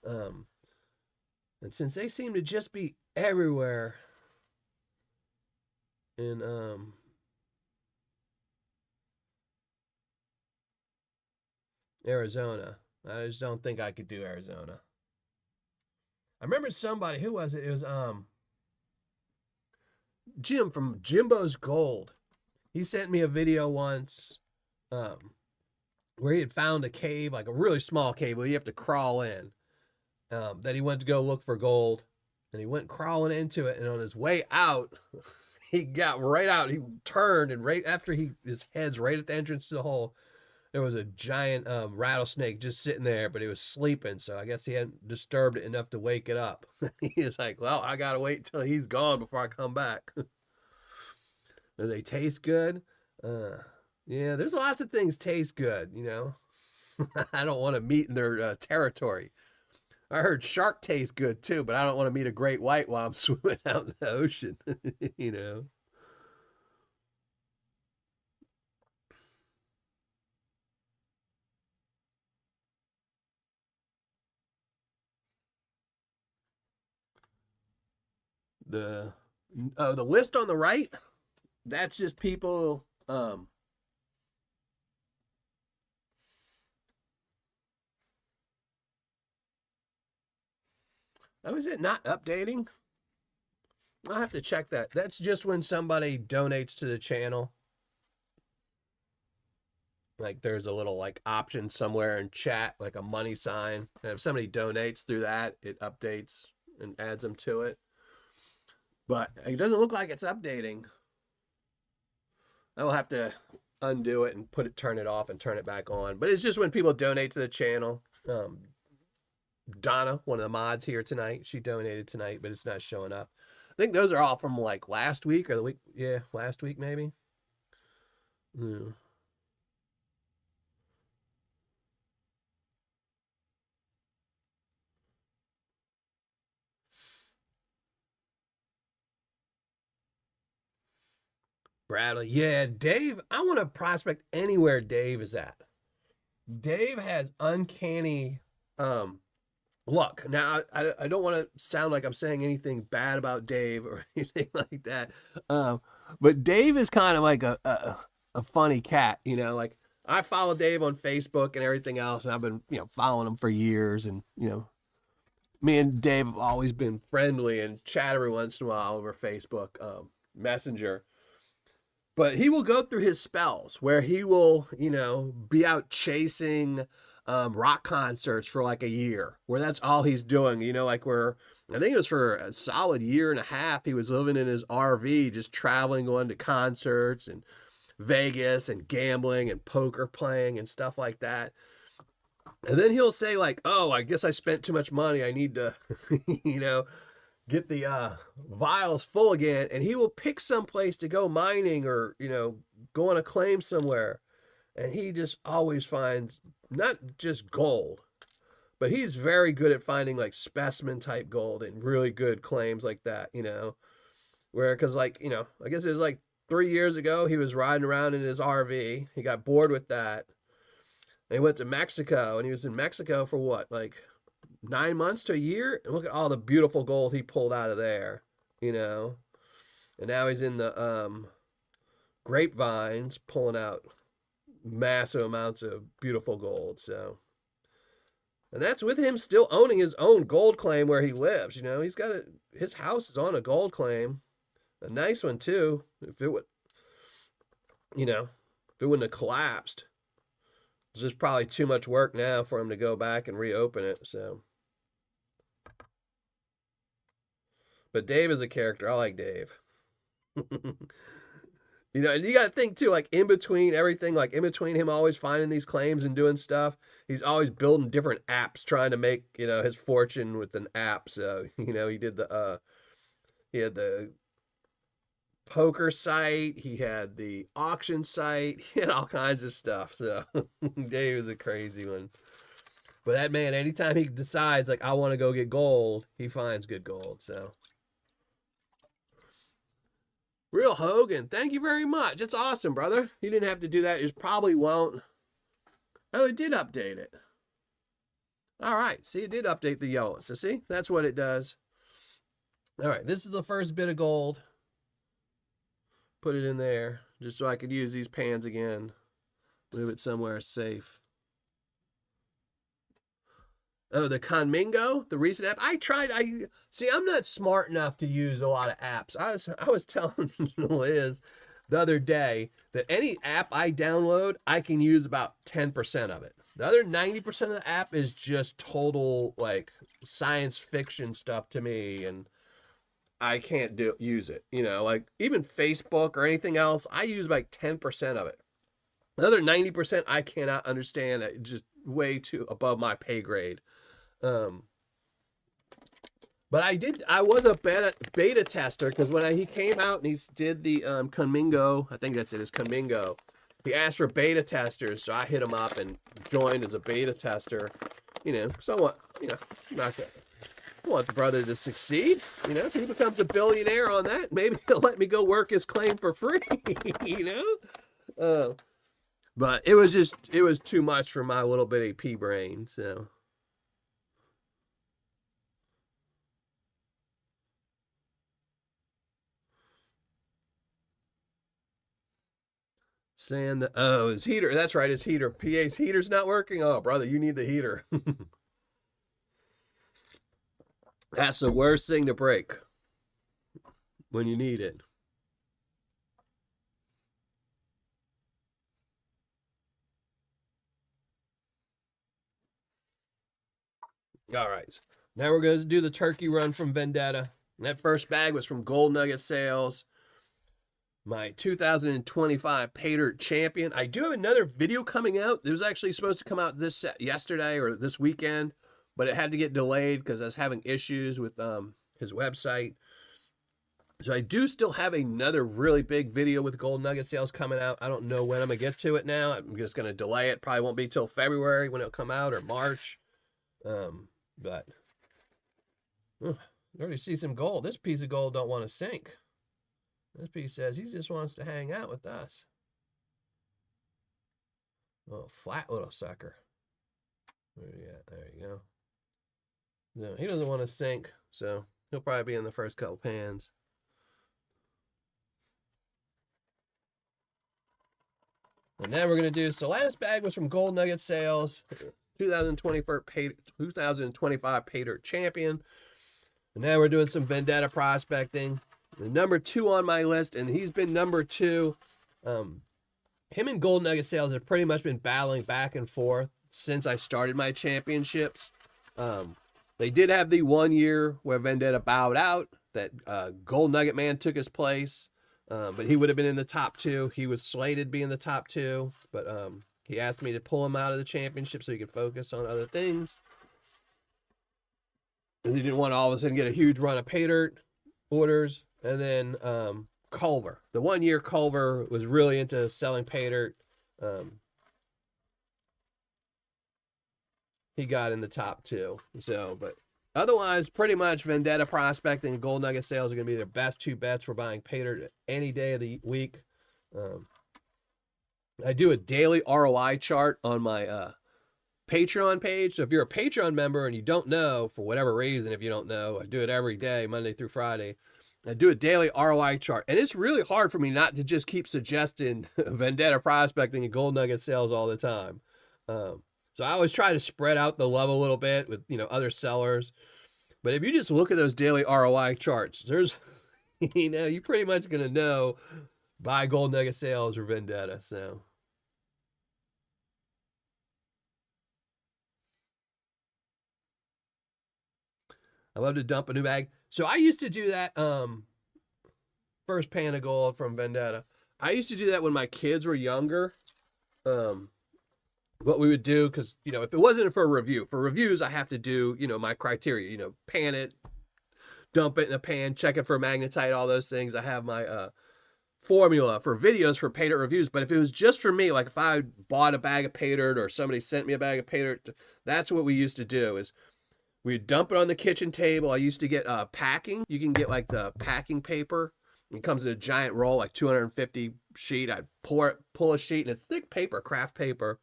Um, and since they seem to just be everywhere in Arizona, I just don't think I could do Arizona. I remember somebody, who was it? It was Jim from Jimbo's Gold. He sent me a video once um, where he had found a cave, like a really small cave where you have to crawl in. That he went to go look for gold, and he went crawling into it. And on his way out, he got right out. He turned, and right after his head's right at the entrance to the hole, there was a giant rattlesnake just sitting there, but he was sleeping. So I guess he hadn't disturbed it enough to wake it up. He was like, "Well, I gotta wait till he's gone before I come back." Do they taste good? Yeah, there's lots of things taste good, you know. I don't want to meet in their territory. I heard shark taste good too, but I don't want to meet a great white while I'm swimming out in the ocean, you know. The the list on the right, that's just people oh, is it not updating? I'll have to check that. That's just when somebody donates to the channel. Like there's a little like option somewhere in chat, like a money sign. And if somebody donates through that, it updates and adds them to it. But it doesn't look like it's updating. I will have to undo it and turn it off and turn it back on. But it's just when people donate to the channel. Donna, one of the mods here tonight, she donated tonight, but it's not showing up. I think those are all from like last week or the week. Yeah, last week maybe. Yeah. Bradley. Yeah, Dave. I want to prospect anywhere Dave is at. Dave has uncanny um, luck. Now, I don't want to sound like I'm saying anything bad about Dave or anything like that. But Dave is kind of like a funny cat, you know, like I follow Dave on Facebook and everything else, and I've been, you know, following him for years. And, you know, me and Dave have always been friendly and chat every once in a while over Facebook Messenger. But he will go through his spells where he will, you know, be out chasing rock concerts for like a year, where that's all he's doing. You know, like where I think it was for a solid year and a half, he was living in his RV, just traveling, going to concerts and Vegas and gambling and poker playing and stuff like that. And then he'll say like, "Oh, I guess I spent too much money. I need to, you know, get the vials full again," and he will pick some place to go mining or, you know, go on a claim somewhere, and he just always finds not just gold But he's very good at finding like specimen type gold and really good claims like that, Where, because like, I guess it was like 3 years ago, he was riding around in his RV. He got bored with that. And he went to Mexico, and he was in Mexico for what, like 9 months to a year? And look at all the beautiful gold he pulled out of there, And now he's in the grapevines pulling out massive amounts of beautiful gold. So, and that's with him still owning his own gold claim where he lives. He's got his house is on a gold claim, a nice one too. If it would, if it wouldn't have collapsed, it's just probably too much work now for him to go back and reopen it. So, but Dave is a character. I like Dave. And you got to think too, like in between everything, like in between him always finding these claims and doing stuff, he's always building different apps, trying to make, his fortune with an app. So, he did he had the poker site, he had the auction site, he had all kinds of stuff. So, Dave is a crazy one. But that man, anytime he decides, like, I want to go get gold, he finds good gold. So, Real Hogan, thank you very much. It's awesome, brother. You didn't have to do that. It probably won't. Oh, it did update it. All right. See, it did update the yellow. So see, that's what it does. All right. This is the first bit of gold. Put it in there just so I could use these pans again. Move it somewhere safe. Oh, the Conmingo, the recent app. I'm not smart enough to use a lot of apps. I was telling Liz the other day that any app I download, I can use about 10% of it. The other 90% of the app is just total like science fiction stuff to me, and I can't use it. Like even Facebook or anything else, I use like 10% of it. The other 90% I cannot understand. It's just way too above my pay grade. But I was a beta tester, because when he came out and he did the Conmingo, I think that's it, is Conmingo. He asked for beta testers, so I hit him up and joined as a beta tester. So what? I want the brother to succeed. If he becomes a billionaire on that, maybe he'll let me go work his claim for free. But it was too much for my little bitty pea brain. So. Saying his heater. That's right, his heater. PA's heater's not working. Oh, brother, you need the heater. That's the worst thing to break when you need it. All right. Now we're going to do the turkey run from Vendetta. And that first bag was from Gold Nugget Sales. My 2025 Paydirt champion. I do have another video coming out. It was actually supposed to come out yesterday or this weekend, but it had to get delayed because I was having issues with his website. So I do still have another really big video with Gold Nugget Sales coming out. I don't know when I'm going to get to it now. I'm just going to delay it. Probably won't be till February when it'll come out, or March. But you already see some gold. This piece of gold don't want to sink. This piece says he just wants to hang out with us. Oh, flat little sucker. Where you at? There you go. No, he doesn't want to sink, so he'll probably be in the first couple pans. And now we're going to do, so last bag was from Gold Nugget Sales, 2025 Paydirt champion. And now we're doing some Vendetta prospecting. The number 2 on my list, and he's been number 2. Him and Gold Nugget Sales have pretty much been battling back and forth since I started my championships. They did have the 1 year where Vendetta bowed out, that Gold Nugget Man took his place, but he would have been in the top 2. He was slated to be in the top 2, but he asked me to pull him out of the championship so he could focus on other things. And he didn't want to all of a sudden get a huge run of Paydirt orders. And then Culver. The 1 year Culver was really into selling Paydirt. he got in the top 2. So, but otherwise, pretty much Vendetta prospecting and gold nugget sales are going to be their best 2 bets for buying Paydirt any day of the week. I do a daily ROI chart on my Patreon page. So if you're a Patreon member and you don't know, for whatever reason, if you don't know, I do it every day, Monday through Friday. I do a daily ROI chart. And it's really hard for me not to just keep suggesting Vendetta prospecting and gold nugget sales all the time. So I always try to spread out the love a little bit with, other sellers. But if you just look at those daily ROI charts, there's, you're pretty much going to know buy gold nugget sales or Vendetta. So. I love to dump a new bag. So I used to do that first pan of gold from Vendetta. I used to do that when my kids were younger. What we would do, because, if it wasn't for reviews, I have to do, my criteria, pan it, dump it in a pan, check it for magnetite, all those things. I have my formula for videos for Paydirt reviews. But if it was just for me, like if I bought a bag of Paydirt or somebody sent me a bag of Paydirt, that's what we used to do is we'd dump it on the kitchen table. I used to get packing. You can get like the packing paper. It comes in a giant roll, like 250 sheet. I'd pull a sheet, and it's thick paper, craft paper.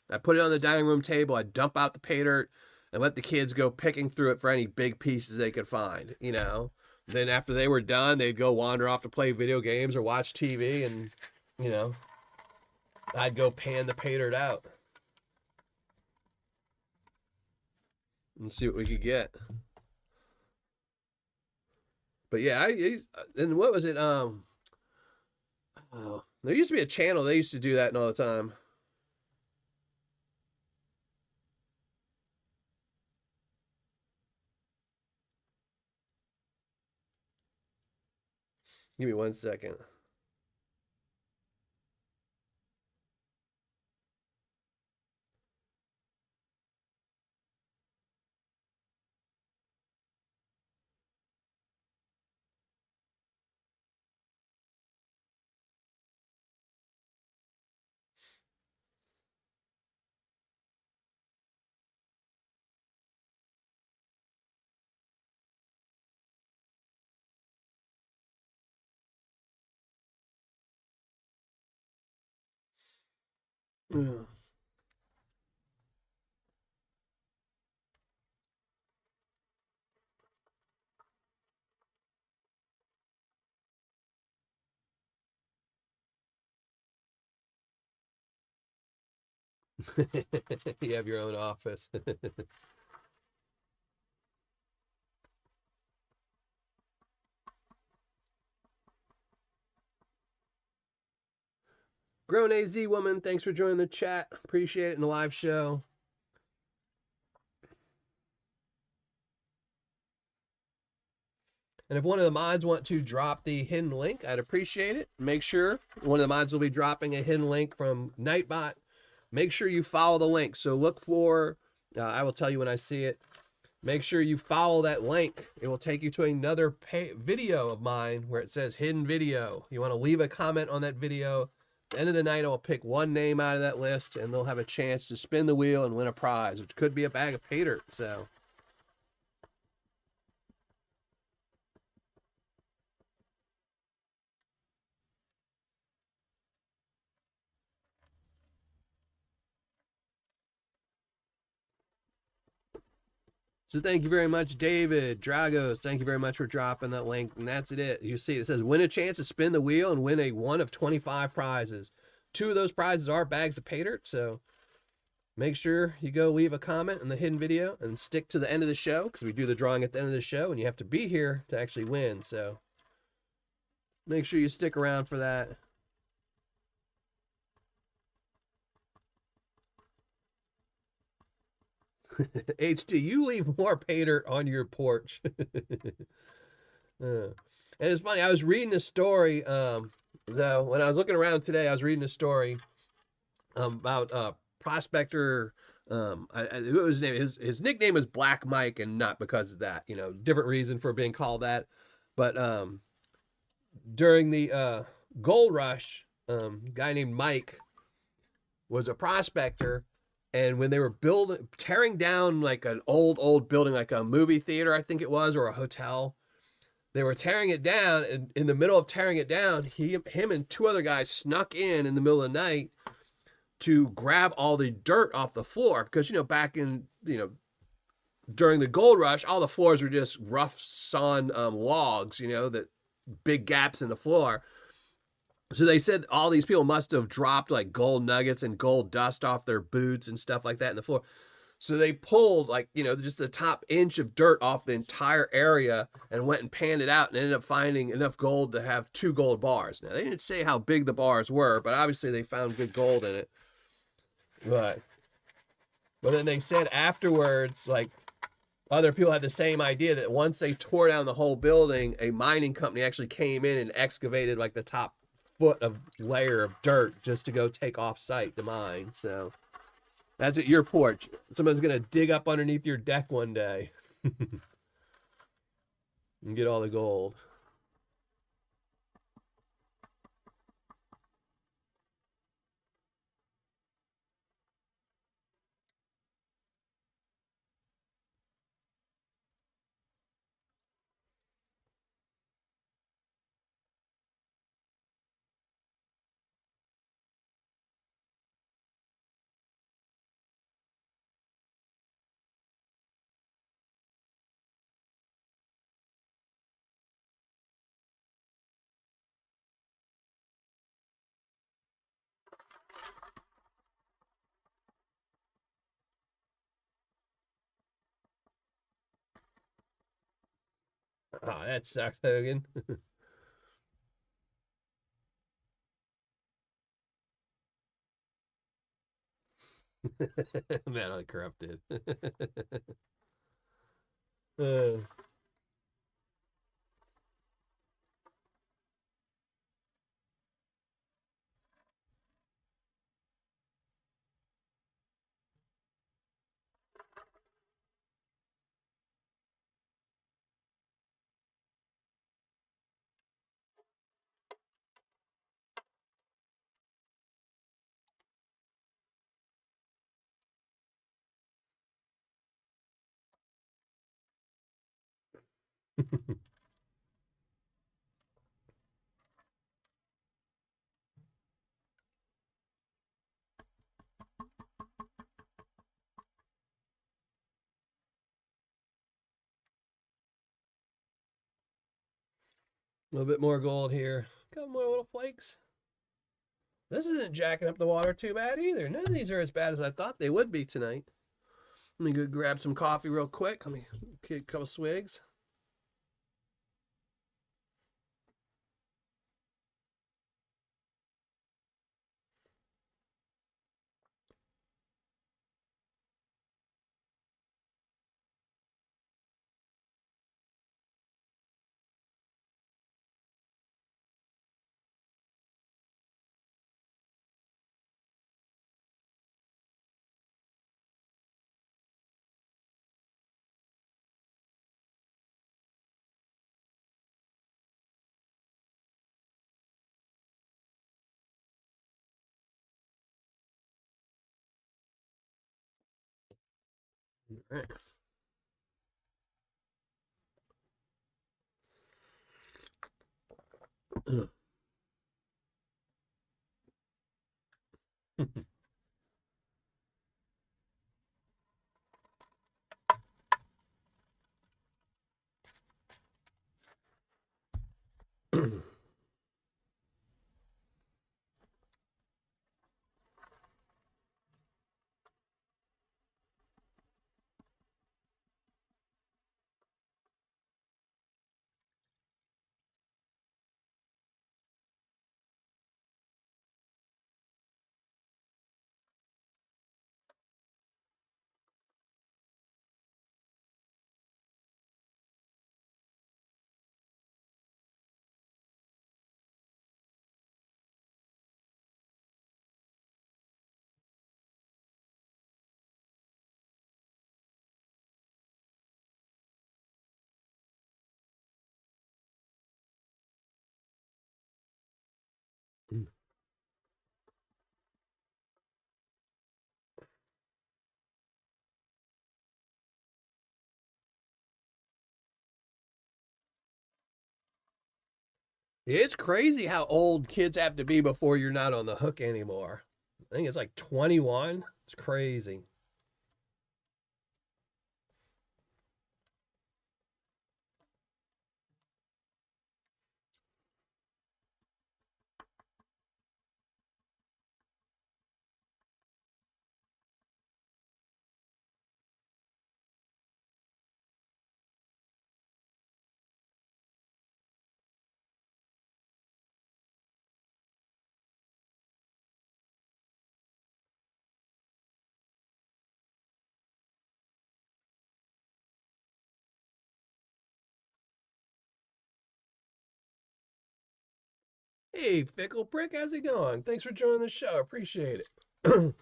I put it on the dining room table. I'd dump out the Paydirt and let the kids go picking through it for any big pieces they could find, Then after they were done, they'd go wander off to play video games or watch TV, and, I'd go pan the Paydirt out and see what we could get. But yeah, and what was it? There used to be a channel, they used to do that all the time. Give me 1 second. Yeah. You have your own office. Grown AZ woman, thanks for joining the chat. Appreciate it in the live show. And if one of the mods want to drop the hidden link, I'd appreciate it. Make sure one of the mods will be dropping a hidden link from Nightbot. Make sure you follow the link. So look for, I will tell you when I see it. Make sure you follow that link. It will take you to another video of mine where it says hidden video. You want to leave a comment on that video. At the end of the night, I'll pick one name out of that list, and they'll have a chance to spin the wheel and win a prize, which could be a bag of Paydirt. So. So thank you very much, David Dragos. Thank you very much for dropping that link. And that's it. You see, it says win a chance to spin the wheel and win a 1 of 25 prizes. 2 of those prizes are bags of Paydirt. So make sure you go leave a comment in the hidden video and stick to the end of the show, because we do the drawing at the end of the show and you have to be here to actually win. So make sure you stick around for that. HD, you leave more Paydirt on your porch. And it's funny, I was reading a story, though, when I was looking around today, I was reading a story about prospector, what was his name? His nickname was Black Mike, and not because of that, different reason for being called that. But during the gold rush, a guy named Mike was a prospector. And when they were tearing down like an old building, like a movie theater, I think it was, or a hotel, they were tearing it down. And in the middle of tearing it down, him and two other guys snuck in the middle of the night to grab all the dirt off the floor because back in during the gold rush, all the floors were just rough sawn logs, that big gaps in the floor. So they said all these people must have dropped like gold nuggets and gold dust off their boots and stuff like that in the floor. So they pulled like, just the top inch of dirt off the entire area and went and panned it out and ended up finding enough gold to have 2 gold bars. Now, they didn't say how big the bars were, but obviously they found good gold in it. But then they said afterwards, like, other people had the same idea that once they tore down the whole building, a mining company actually came in and excavated like the top foot of layer of dirt just to go take off site to mine. So that's at your porch. Someone's gonna dig up underneath your deck one day and get all the gold. Oh, that sucks, Hogan. Man, I corrupted. uh, a little bit more gold here. A couple more little flakes. This isn't jacking up the water too bad either. None of these are as bad as I thought they would be tonight. Let me go grab some coffee real quick. Let me get a couple swigs. All right. It's crazy how old kids have to be before you're not on the hook anymore. I think it's like 21. It's crazy. Hey, Fickle Prick, how's it going? Thanks for joining the show. I appreciate it.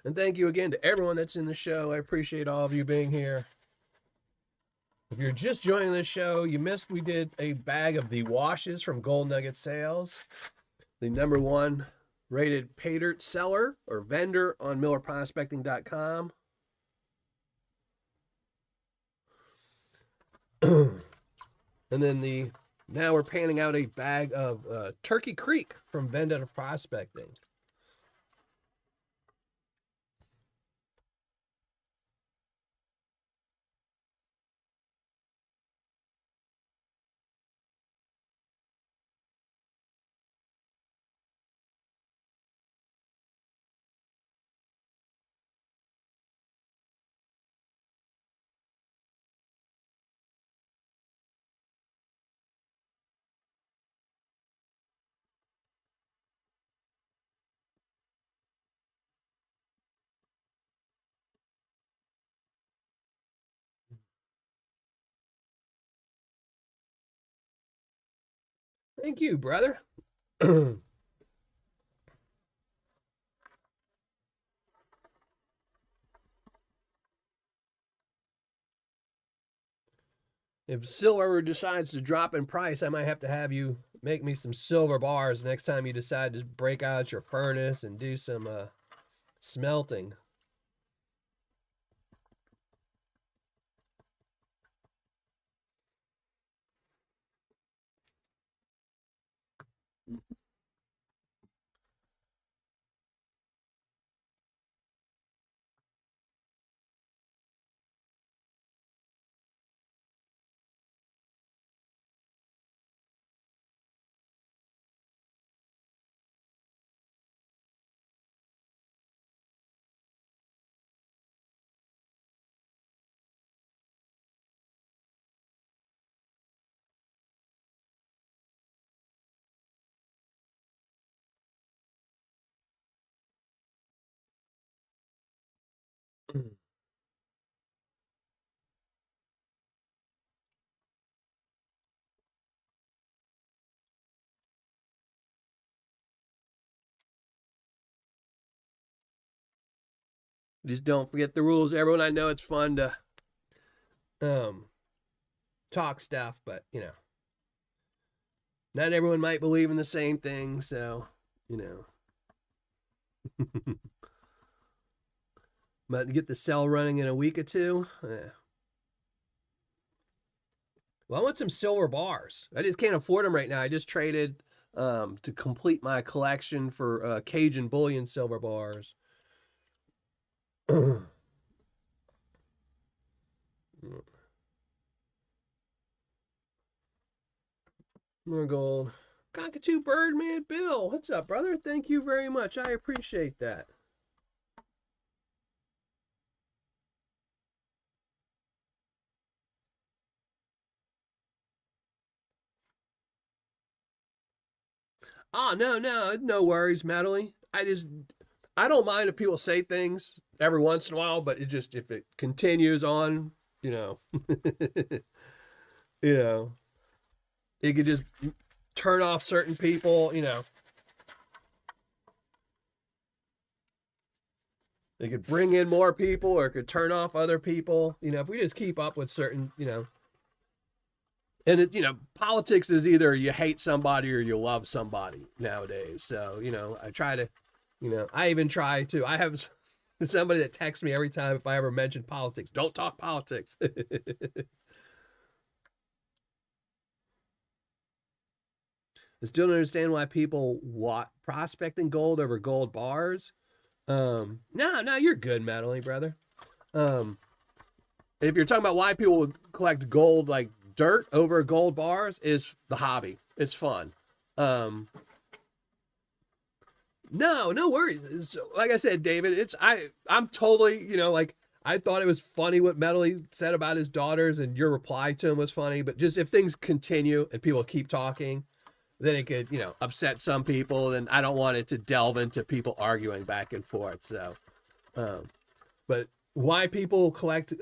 And thank you again to everyone that's in the show. I appreciate all of you being here. If you're just joining the show, you missed we did a bag of the washes from Gold Nugget Sales, the #1 rated Paydirt seller or vendor on MillerProspecting.com. And then now we're panning out a bag of Turkey Creek from Vendetta Prospecting. Thank you, brother. If silver decides to drop in price, I might have to have you make me some silver bars next time you decide to break out your furnace and do some smelting. Just don't forget the rules, everyone. I know it's fun to um, talk stuff, but not everyone might believe in the same thing. So, you know, but get the cell running in a week or two. Yeah. Well, I want some silver bars. I just can't afford them right now. I just traded to complete my collection for Cajun Bullion silver bars. More gold. Cockatoo Birdman Bill. What's up, brother? Thank you very much. I appreciate that. Oh, no worries, Madeline. I don't mind if people say things every once in a while, but if it continues on, you know, you know, it could just turn off certain people, It could bring in more people or it could turn off other people. If we just keep up with certain, and politics is either you hate somebody or you love somebody nowadays. So, I try to, I even try to, I have somebody that texts me every time if I ever mention politics. Don't talk politics. I still don't understand why people want prospecting gold over gold bars. No, you're good, Madeline, brother. Um, if you're talking about why people would collect gold like dirt over gold bars, is the hobby. It's fun. Um, no worries. Like I said, David, I'm totally, like I thought it was funny what Medley said about his daughters, and your reply to him was funny. But just if things continue and people keep talking, then it could, upset some people. And I don't want it to delve into people arguing back and forth. So, but why people collect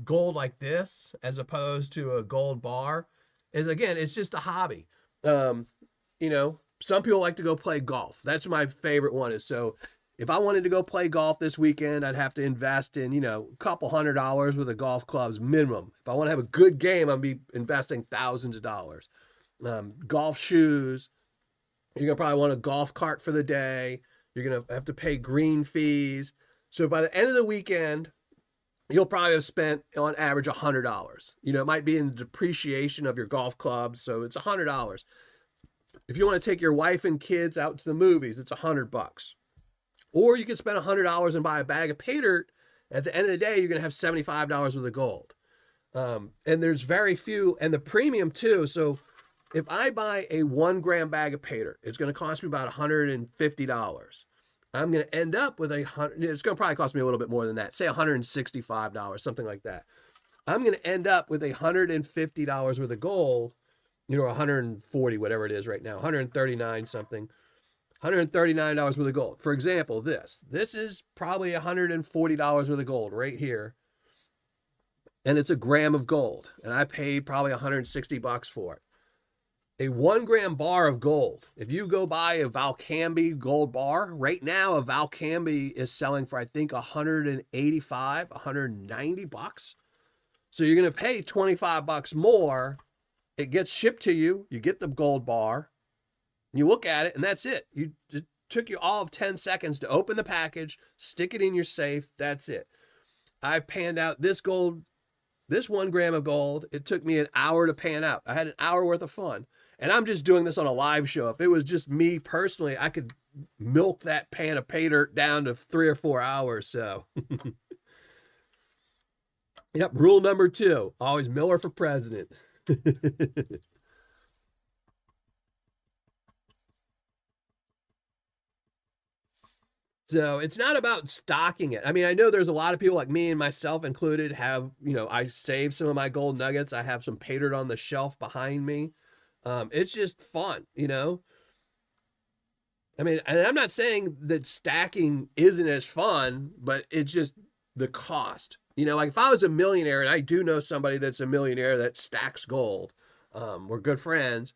gold like this as opposed to a gold bar is, again, it's just a hobby. Some people like to go play golf. That's my favorite one. Is so if I wanted to go play golf this weekend, I'd have to invest in, a couple $100 worth of golf clubs minimum. If I want to have a good game, I'd be investing thousands of dollars. Golf shoes. You're going to probably want a golf cart for the day. You're going to have to pay green fees. So by the end of the weekend, you'll probably have spent on average $100. It might be in the depreciation of your golf clubs. So it's $100. If you want to take your wife and kids out to the movies, it's $100. Or you can spend $100 and buy a bag of Paydirt. At the end of the day, you're going to have $75 worth of gold. And there's very few, and the premium too. So if I buy a 1 gram bag of Paydirt, it's going to cost me about $150. I'm going to end up with it's going to probably cost me a little bit more than that. Say $165, something like that. I'm going to end up with $150 worth of gold, 140, whatever it is right now, 139 something, $139 worth of gold. For example, this is probably $140 worth of gold right here. And it's a gram of gold. And I paid probably $160 for it. A 1 gram bar of gold. If you go buy a Valcambi gold bar, right now a Valcambi is selling for, I think, $185, $190. So you're going to pay $25 more. It gets shipped to you. You get the gold bar. You look at it, and that's it. It took you all of 10 seconds to open the package, stick it in your safe. That's it. I panned out this 1 gram of gold. It took me an hour to pan out. I had an hour worth of fun. And I'm just doing this on a live show. If it was just me personally, I could milk that pan of Paydirt down to 3 or 4 hours. So, yep. Rule number 2, always Miller for president. So it's not about stocking it. I mean, I know there's a lot of people like me and myself included have, I saved some of my gold nuggets. I have some Paydirt on the shelf behind me. It's just fun, I mean, and I'm not saying that stacking isn't as fun, but it's just the cost. Like if I was a millionaire, and I do know somebody that's a millionaire that stacks gold, we're good friends.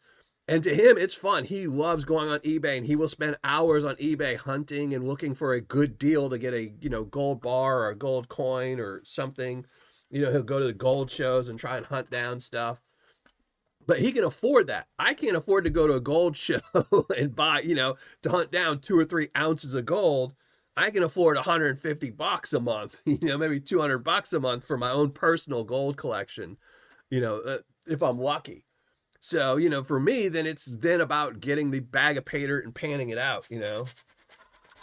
And to him, it's fun. He loves going on eBay, and he will spend hours on eBay hunting and looking for a good deal to get a, gold bar or a gold coin or something. He'll go to the gold shows and try and hunt down stuff. But he can afford that. I can't afford to go to a gold show and buy, to hunt down 2 or 3 ounces of gold. I can afford $150 a month, maybe $200 a month for my own personal gold collection, if I'm lucky. So, for me, then it's about getting the bag of Paydirt and panning it out,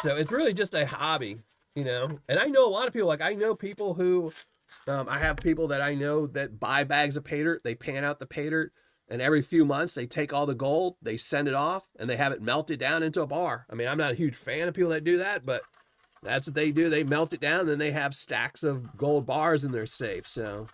So it's really just a hobby, And I know a lot of people, like I know people who, I have people that I know that buy bags of Paydirt, they pan out the Paydirt, and every few months they take all the gold, they send it off, and they have it melted down into a bar. I mean, I'm not a huge fan of people that do that, but that's what they do. They melt it down, and then they have stacks of gold bars in their safe, so...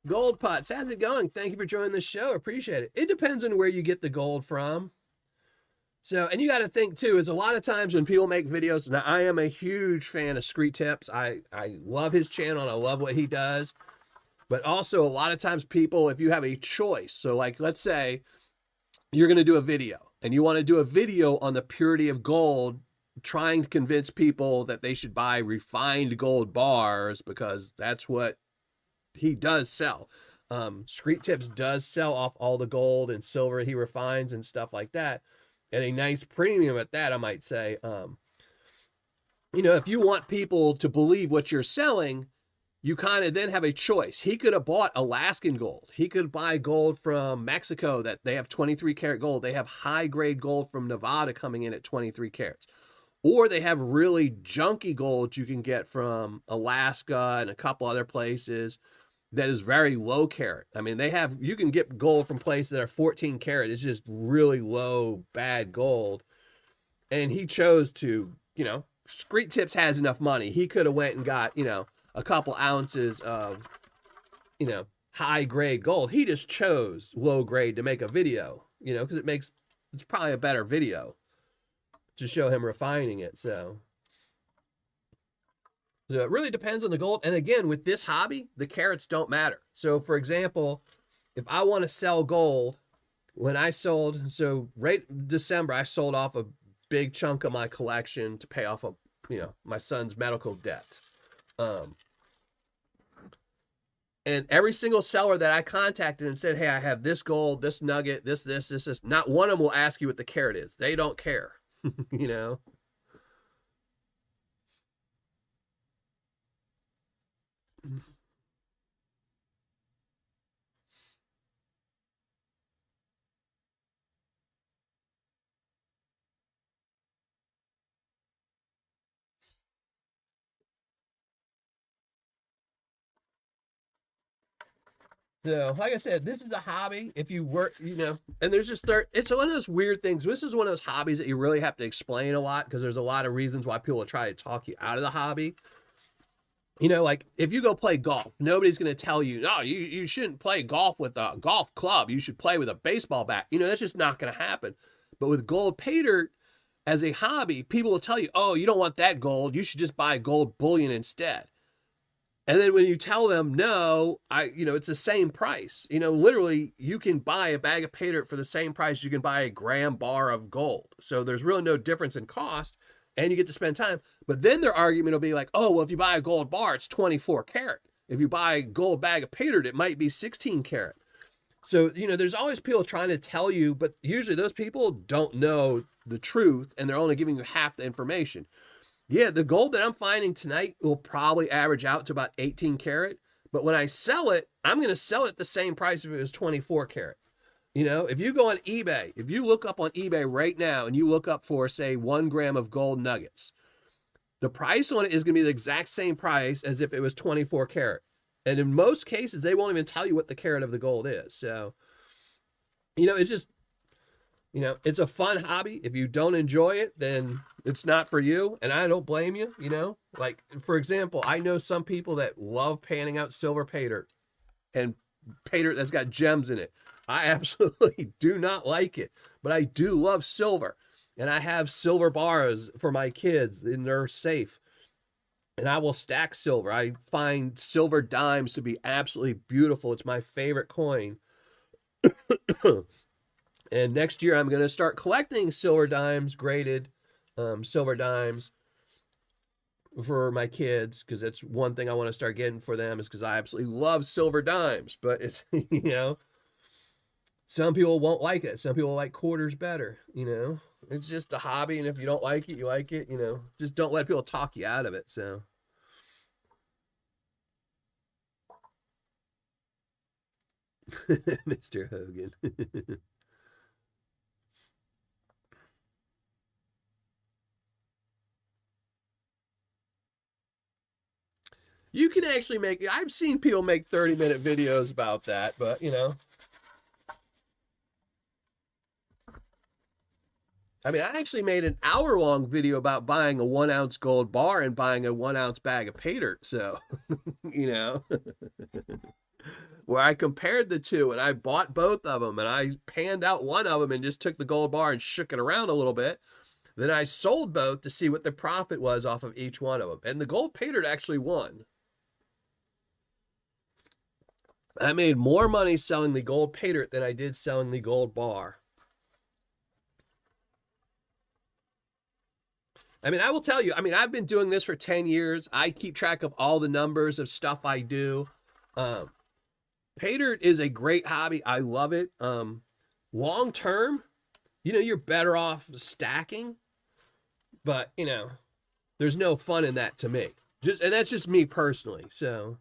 Gold Pots, how's it going? Thank you for joining the show. Appreciate it. It depends on where you get the gold from. So, and you got to think too, is a lot of times when people make videos, now I am a huge fan of Scree Tips. I love his channel and I love what he does. But also a lot of times people, if you have a choice, so like let's say you're going to do a video and you want to do a video on the purity of gold, trying to convince people that they should buy refined gold bars because that's what he does sell. Scree Tips does sell off all the gold and silver he refines and stuff like that. And a nice premium at that, I might say. if you want people to believe what you're selling, you kind of then have a choice. He could have bought Alaskan gold. He could buy gold from Mexico that they have 23 karat gold. They have high grade gold from Nevada coming in at 23 carats. Or they have really junky gold you can get from Alaska and a couple other places that is very low carat. I mean, you can get gold from places that are 14 karat. It's just really low, bad gold. And he chose to, Street Tips has enough money. He could have went and got, a couple ounces of, high grade gold. He just chose low grade to make a video, because it's probably a better video to show him refining it. So it really depends on the gold. And again, with this hobby, the carats don't matter. So for example, if I want to sell gold, when I sold, so right December, I sold off a big chunk of my collection to pay off my son's medical debt. And every single seller that I contacted and said, hey, I have this gold, this nugget, this, not one of them will ask you what the carat is. They don't care, So, like I said, this is a hobby. If you work, and it's one of those weird things. This is one of those hobbies that you really have to explain a lot because there's a lot of reasons why people will try to talk you out of the hobby. Like if you go play golf, nobody's going to tell you, no, you shouldn't play golf with a golf club. You should play with a baseball bat. That's just not going to happen. But with gold Paydirt as a hobby, people will tell you, oh, you don't want that gold. You should just buy gold bullion instead. And then when you tell them, no, it's the same price. Literally, you can buy a bag of Paydirt for the same price you can buy a gram bar of gold. So there's really no difference in cost, and you get to spend time. But then their argument will be like, oh, well, if you buy a gold bar, it's 24 karat. If you buy a gold bag of Paydirt, it might be 16 karat. So, there's always people trying to tell you, but usually those people don't know the truth, and they're only giving you half the information. Yeah, the gold that I'm finding tonight will probably average out to about 18 karat. But when I sell it, I'm going to sell it at the same price if it was 24 karat. If you go on eBay, if you look up on eBay right now and you look up for, say, 1 gram of gold nuggets, the price on it is going to be the exact same price as if it was 24 karat. And in most cases, they won't even tell you what the carat of the gold is. So, it's just, it's a fun hobby. If you don't enjoy it, then it's not for you. And I don't blame you, Like, for example, I know some people that love panning out silver Paydirt and Paydirt that's got gems in it. I absolutely do not like it. But I do love silver. And I have silver bars for my kids, and they're safe. And I will stack silver. I find silver dimes to be absolutely beautiful. It's my favorite coin. And next year, I'm going to start collecting silver dimes, graded silver dimes for my kids, because that's one thing I want to start getting for them, is because I absolutely love silver dimes. But it's, some people won't like it. Some people like quarters better, It's just a hobby, and if you don't like it, you like it, Just don't let people talk you out of it, so. Mr. Hogan. You can actually I've seen people make 30-minute videos about that, but I actually made an hour-long video about buying a 1-ounce gold bar and buying a 1-ounce bag of Paydirt. So, where I compared the two, and I bought both of them, and I panned out one of them and just took the gold bar and shook it around a little bit. Then I sold both to see what the profit was off of each one of them. And the gold Paydirt actually won. I made more money selling the gold Paydirt than I did selling the gold bar. I will tell you, I've been doing this for 10 years. I keep track of all the numbers of stuff I do. Paydirt is a great hobby. I love it. Long term, you're better off stacking. But, There's no fun in that to me. And that's just me personally. So,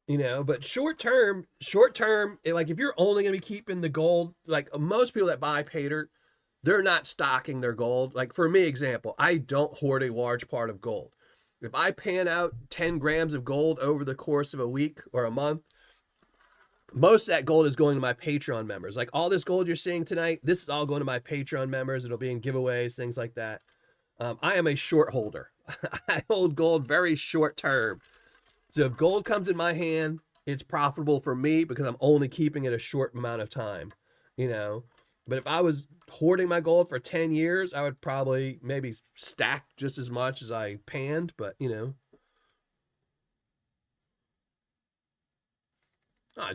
but short term, like if you're only going to be keeping the gold, like most people that buy Paydirt, they're not stocking their gold. Like for me, example, I don't hoard a large part of gold. If I pan out 10 grams of gold over the course of a week or a month, most of that gold is going to my Patreon members. Like all this gold you're seeing tonight, this is all going to my Patreon members. It'll be in giveaways, things like that. I am a short holder. I hold gold very short term. So if gold comes in my hand, it's profitable for me because I'm only keeping it a short amount of time, But if I was hoarding my gold for 10 years, I would probably maybe stack just as much as I panned, but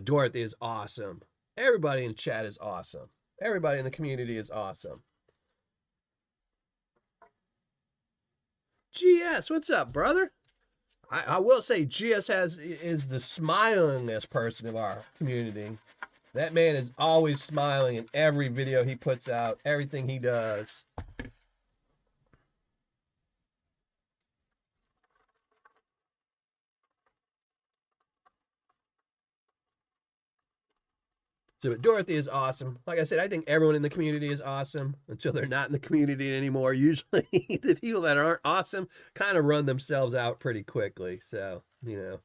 Dorothy is awesome. Everybody in chat is awesome. Everybody in the community is awesome. GS, what's up, brother? I will say GS is the smilingest person of our community. That man is always smiling in every video he puts out, everything he does. So Dorothy is awesome. Like I said, I think everyone in the community is awesome until they're not in the community anymore. Usually the people that aren't awesome kind of run themselves out pretty quickly. So, yeah.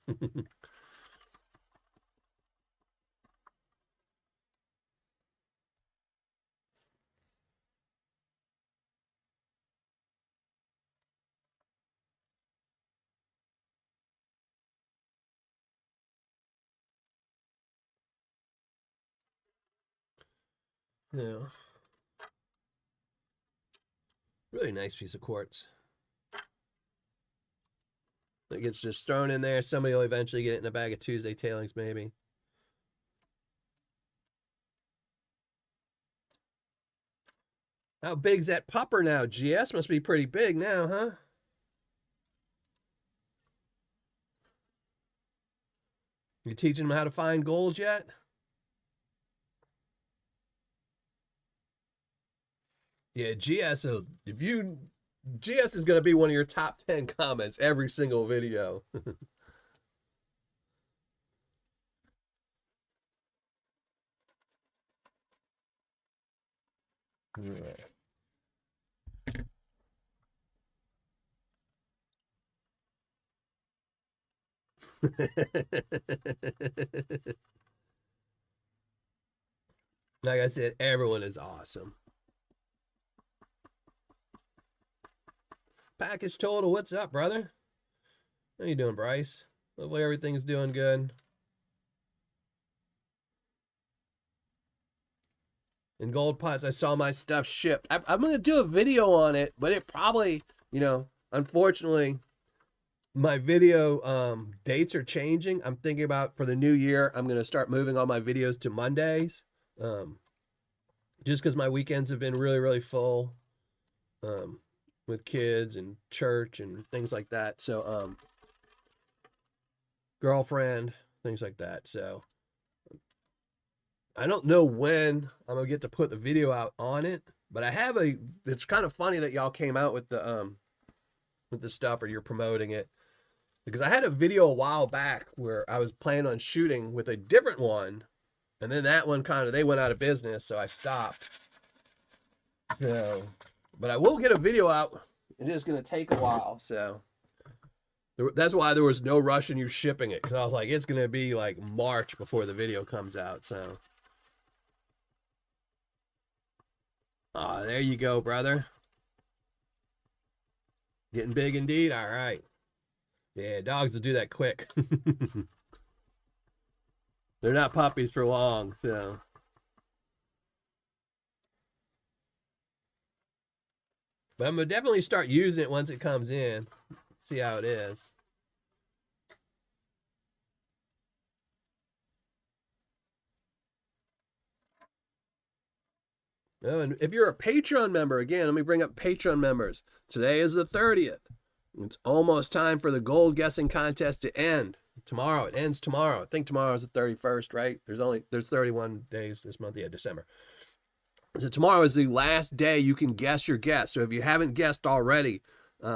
Really nice piece of quartz. It gets just thrown in there. Somebody will eventually get it in a bag of Tuesday tailings, maybe. How big's that pupper now? GS must be pretty big now, huh? You teaching them how to find gold yet? Yeah, GS. GS is going to be one of your top 10 comments every single video. Like I said, everyone is awesome. Package total, what's up, brother? How you doing, Bryce? Hopefully everything's doing good. In gold pots, I saw my stuff shipped. I'm going to do a video on it, but it probably, unfortunately, my video dates are changing. I'm thinking about for the new year, I'm going to start moving all my videos to Mondays. Just because my weekends have been really, really full with kids and church and things like that. So, girlfriend, things like that. So, I don't know when I'm going to get to put the video out on it, but it's kind of funny that y'all came out with the stuff or you're promoting it. Because I had a video a while back where I was planning on shooting with a different one, and then that one they went out of business, so I stopped. So, but I will get a video out. It is going to take a while, so that's why there was no rush in you shipping it, because I was like, it's going to be like March before the video comes out. So, there you go, brother. Getting big indeed. All right. Yeah, dogs will do that quick. They're not puppies for long, so. But I'm going to definitely start using it once it comes in. See how it is. Oh, and if you're a Patreon member, again, let me bring up Patreon members. Today is the 30th. It's almost time for the gold guessing contest to end. tomorrow. It ends tomorrow. I think tomorrow is the 31st, right? There's 31 days this month. Yeah, December. So tomorrow is the last day you can guess your guess. So if you haven't guessed already,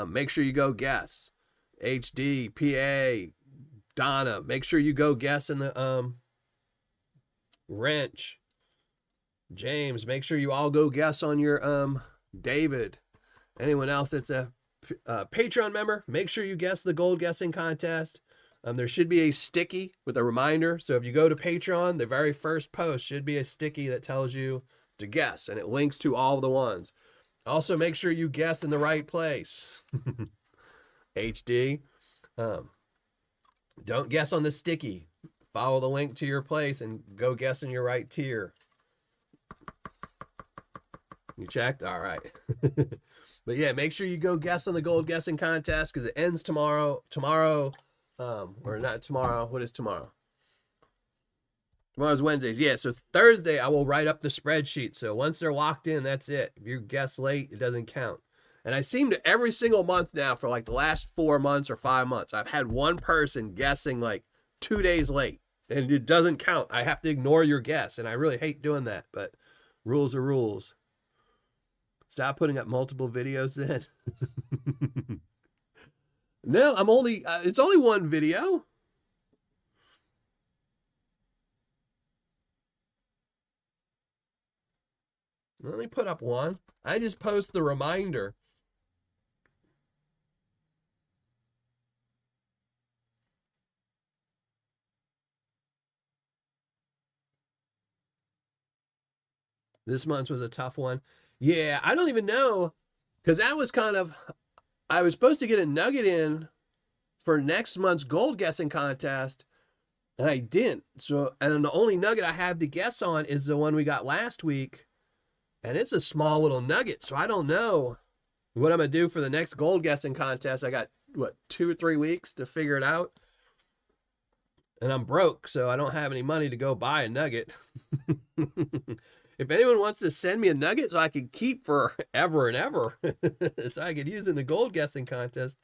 make sure you go guess. HD, PA, Donna, make sure you go guess in the Wrench. James, make sure you all go guess on your David. Anyone else that's a Patreon member, make sure you guess the gold guessing contest. There should be a sticky with a reminder. So if you go to Patreon, the very first post should be a sticky that tells you to guess, and it links to all the ones. Also, make sure you guess in the right place. HD. Don't guess on the sticky. Follow the link to your place and go guess in your right tier. You checked? All right. But yeah, make sure you go guess on the gold guessing contest because it ends tomorrow. Or not tomorrow. What is tomorrow? Tomorrow's Wednesdays. Yeah, so Thursday I will write up the spreadsheet. So once they're locked in, that's it. If you guess late, it doesn't count. And I seem to every single month now for like the last 4 months or 5 months, I've had one person guessing like 2 days late. And it doesn't count. I have to ignore your guess. And I really hate doing that. But rules are rules. Stop putting up multiple videos then. No, it's only one video. Let me put up one. I just post the reminder. This month was a tough one. Yeah, I don't even know. Because that was I was supposed to get a nugget in for next month's gold guessing contest. And I didn't. So, and the only nugget I have to guess on is the one we got last week. And it's a small little nugget. So I don't know what I'm going to do for the next gold guessing contest. I got, 2 or 3 weeks to figure it out. And I'm broke, so I don't have any money to go buy a nugget. If anyone wants to send me a nugget so I can keep forever and ever, so I could use in the gold guessing contest,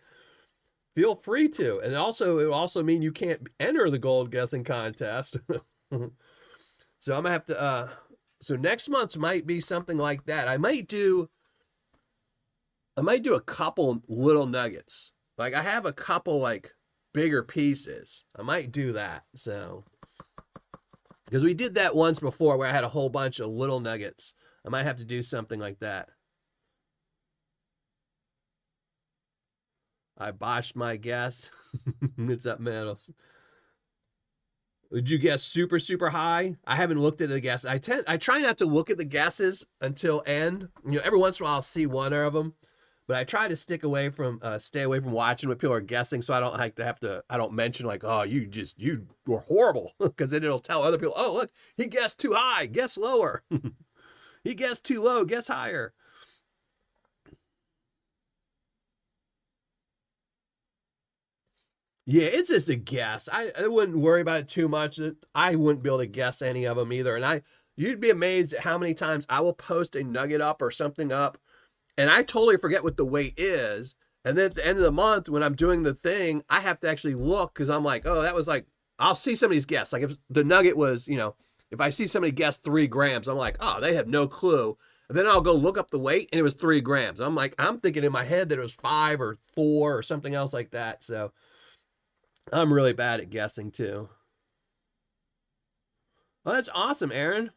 feel free to. And also, it will also mean you can't enter the gold guessing contest. So I'm going to have to, so next month's might be something like that. I might do a couple little nuggets. Like I have a couple like bigger pieces. I might do that. So, because we did that once before where I had a whole bunch of little nuggets. I might have to do something like that. I botched my guess. What's up, Manos? Did you guess super, super high? I haven't looked at the guess. I try not to look at the guesses until end. Every once in a while I'll see one of them, but I try to stay away from watching what people are guessing, so I don't I don't mention like, oh, you were horrible, because then it'll tell other people, oh, look, he guessed too high, guess lower. He guessed too low, guess higher. Yeah, it's just a guess. I wouldn't worry about it too much. I wouldn't be able to guess any of them either. And you'd be amazed at how many times I will post a nugget up or something up, and I totally forget what the weight is. And then at the end of the month, when I'm doing the thing, I have to actually look because I'm like, oh, that was like, I'll see somebody's guess. Like if the nugget was, if I see somebody guess 3 grams, I'm like, oh, they have no clue. And then I'll go look up the weight, and it was 3 grams. I'm like, I'm thinking in my head that it was 5 or 4 or something else like that. So I'm really bad at guessing too. Oh, that's awesome, Aaron.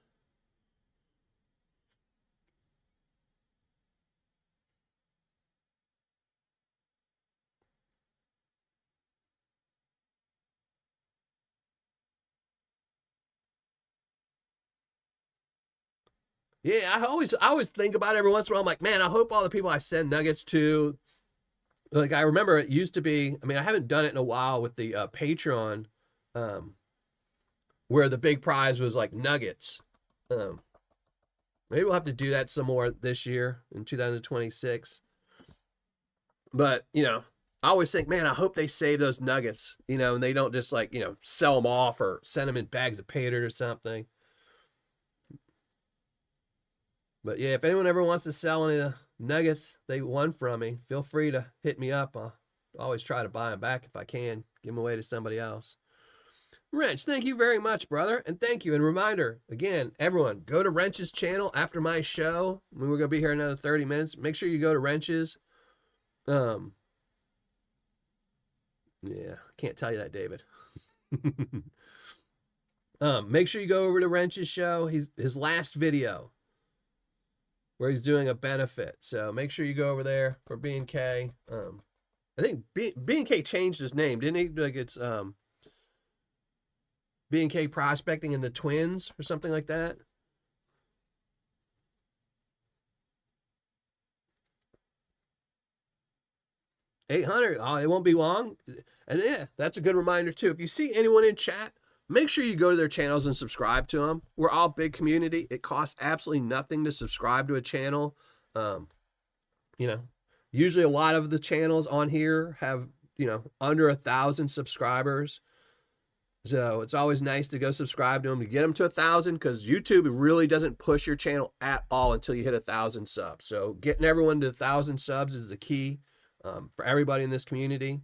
Yeah, I always think about it every once in a while. I'm like, man, I hope all the people I send nuggets to, like, I remember it used to be, I haven't done it in a while with the Patreon, where the big prize was like nuggets. Maybe we'll have to do that some more this year in 2026. But, I always think, man, I hope they save those nuggets, and they don't just like, sell them off or send them in bags of Paydirt or something. But yeah, if anyone ever wants to sell any of the nuggets they won from me, feel free to hit me up. always try to buy them back if I can. Give them away to somebody else. Wrench, thank you very much, brother. And thank you. And reminder, again, everyone, go to Wrench's channel after my show. We're going to be here another 30 minutes. Make sure you go to Wrench's. Yeah, can't tell you that, David. Make sure you go over to Wrench's show. His last video where he's doing a benefit. So make sure you go over there for B&K. I think B&K changed his name, didn't he? Like it's B&K Prospecting and the Twins or something like that. $800. Oh, it won't be long. And yeah, that's a good reminder too. If you see anyone in chat, make sure you go to their channels and subscribe to them. We're all big community. It costs absolutely nothing to subscribe to a channel. You know, usually a lot of the channels on here have, you know, under 1,000 subscribers. So it's always nice to go subscribe to them to get them to 1,000, because YouTube really doesn't push your channel at all until you hit 1,000 subs. So getting everyone to 1,000 subs is the key for everybody in this community,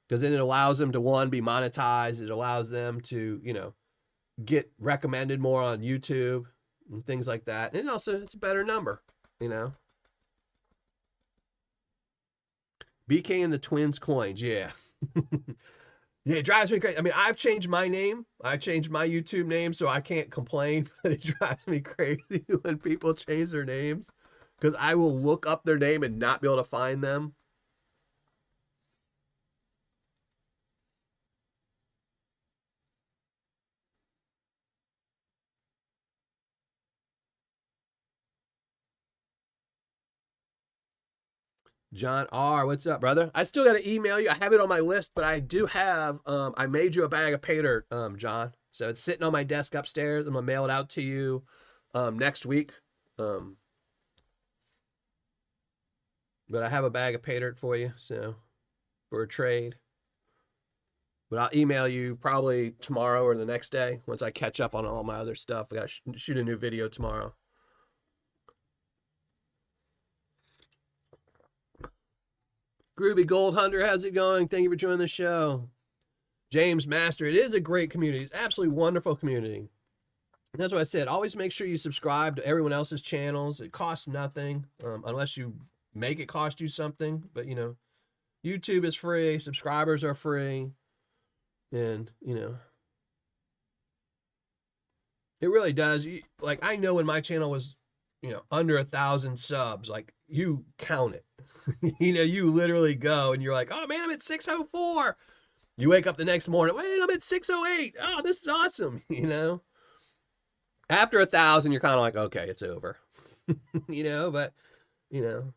because then it allows them to, one, be monetized. It allows them to, you know, get recommended more on YouTube and things like that. And also it's a better number, you know. BK and the Twins coins, yeah. Yeah, it drives me crazy. I mean, I've changed my name. I changed my YouTube name, so I can't complain, but it drives me crazy when people change their names, because I will look up their name and not be able to find them. John R., what's up, brother? I still got to email you. I have it on my list, but I do have, I made you a bag of Paydirt, John. So it's sitting on my desk upstairs. I'm going to mail it out to you next week. But I have a bag of Paydirt for you, so for a trade. But I'll email you probably tomorrow or the next day once I catch up on all my other stuff. I got to shoot a new video tomorrow. Groovy Gold Hunter, how's it going? Thank you for joining the show. James Master, it is a great community. It's absolutely wonderful community. And that's what I said. Always make sure you subscribe to everyone else's channels. It costs nothing, unless you make it cost you something. But, you know, YouTube is free. Subscribers are free. And, you know, it really does. Like, I know when my channel was, you know, under 1,000 subs, like, you count it. You know, you literally go and you're like, oh man, I'm at 604. You wake up the next morning, wait, I'm at 608. Oh, this is awesome. You know, after 1,000, you're kind of like, okay, it's over. You know, but, you know,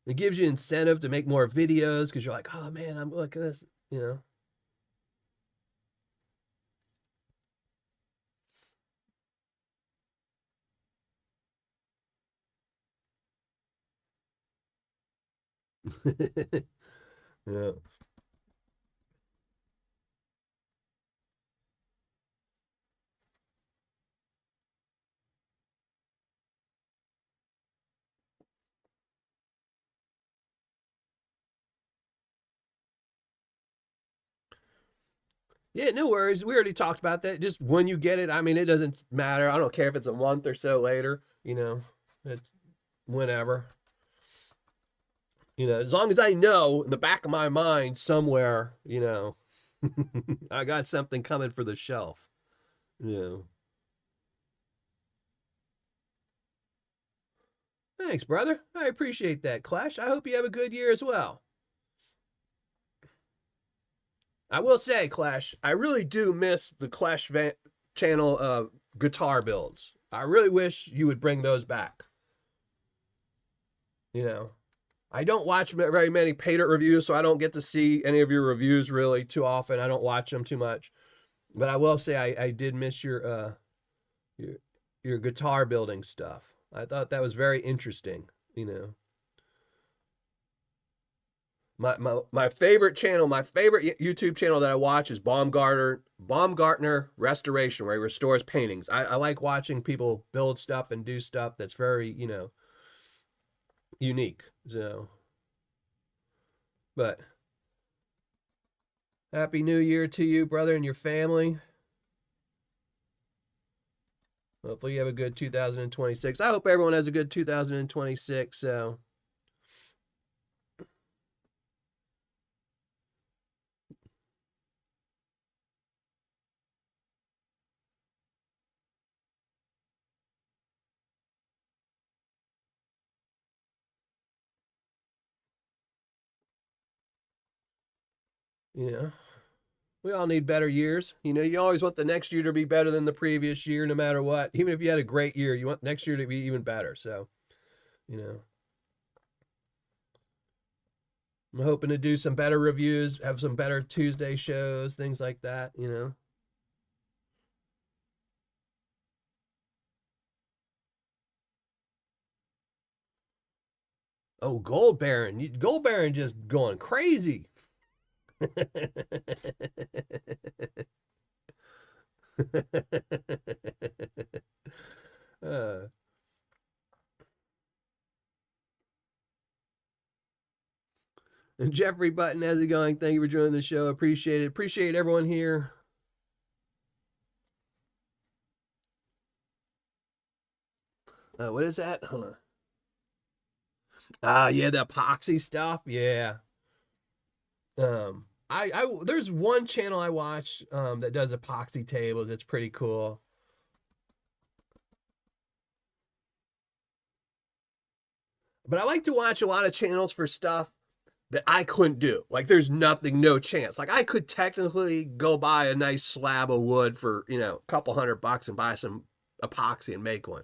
it gives you incentive to make more videos, because you're like, oh man, I'm look at this, you know. Yeah. Yeah, no worries. We already talked about that. Just when you get it, I mean, it doesn't matter. I don't care if it's a month or so later, you know, it's whenever. You know, as long as I know in the back of my mind somewhere, you know, I got something coming for the shelf. You know. Thanks, brother. I appreciate that, Clash. I hope you have a good year as well. I will say, Clash, I really do miss the Clash channel guitar builds. I really wish you would bring those back. You know, I don't watch very many Paydirt reviews, so I don't get to see any of your reviews really too often. I don't watch them too much. But I will say I did miss your guitar building stuff. I thought that was very interesting, you know. My favorite channel, my favorite YouTube channel that I watch is Baumgartner Restoration, where he restores paintings. I like watching people build stuff and do stuff that's very, you know, unique. So But Happy New Year to you, brother, and your family. Hopefully you have a good 2026. I hope everyone has a good 2026. So, yeah, we all need better years. You always want the next year to be better than the previous year, no matter what. Even if you had a great year, you want next year to be even better. So, you know, I'm hoping to do some better reviews, have some better Tuesday shows, things like that. Oh, Gold Baron. Gold Baron just going crazy. uh, and Jeffrey Button, how's it going? Thank you for joining the show. Appreciate it. Appreciate everyone here. What is that? Hold on. Yeah, the epoxy stuff. Yeah. I there's one channel I watch that does epoxy tables. It's pretty cool. But I like to watch a lot of channels for stuff that I couldn't do. Like there's nothing, no chance. Like I could technically go buy a nice slab of wood for, a couple $100 and buy some epoxy and make one.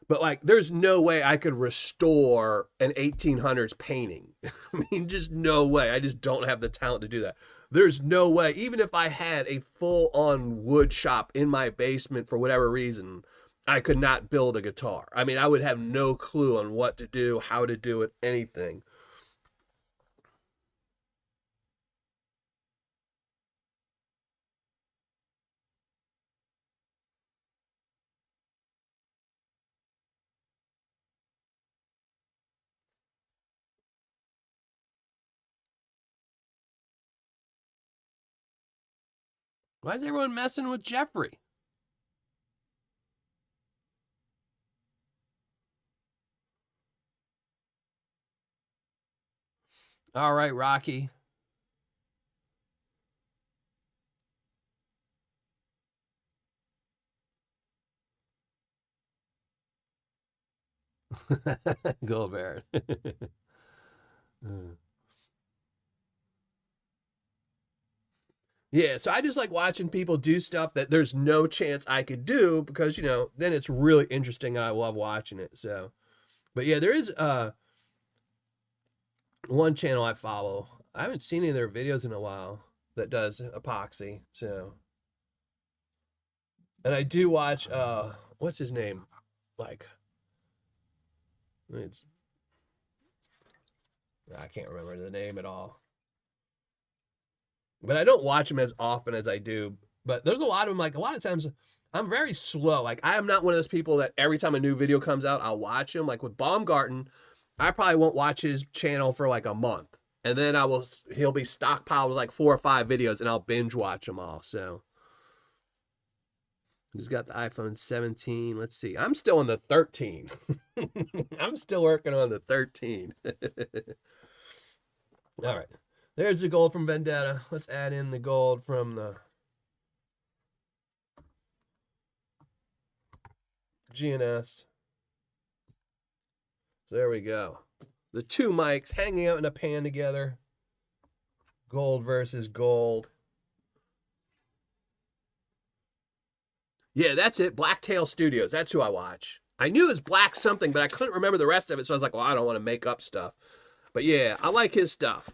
But like there's no way I could restore an 1800s painting. I mean, just no way. I just don't have the talent to do that. There's no way, even if I had a full on wood shop in my basement for whatever reason, I could not build a guitar. I mean, I would have no clue on what to do, how to do it, anything. Why is everyone messing with Jeffrey? All right, Rocky. Gold Baron. Yeah, so I just like watching people do stuff that there's no chance I could do because, then it's really interesting and I love watching it. So, but yeah, there is one channel I follow. I haven't seen any of their videos in a while that does epoxy. So, and I do watch what's his name? Like it's I can't remember the name at all. But I don't watch them as often as I do. But there's a lot of them. Like a lot of times, I'm very slow. Like I am not one of those people that every time a new video comes out, I'll watch him. Like with Baumgarten, I probably won't watch his channel for like a month, and then he'll be stockpiled with like 4 or 5 videos, and I'll binge watch them all. So he's got the iPhone 17. Let's see. I'm still on the 13. I'm still working on the 13. All right. There's the gold from Vendetta. Let's add in the gold from the GNS. So there we go. The two mics hanging out in a pan together. Gold versus gold. Yeah, that's it. Blacktail Studios. That's who I watch. I knew it was Black something, but I couldn't remember the rest of it. So I was like, well, I don't want to make up stuff. But yeah, I like his stuff.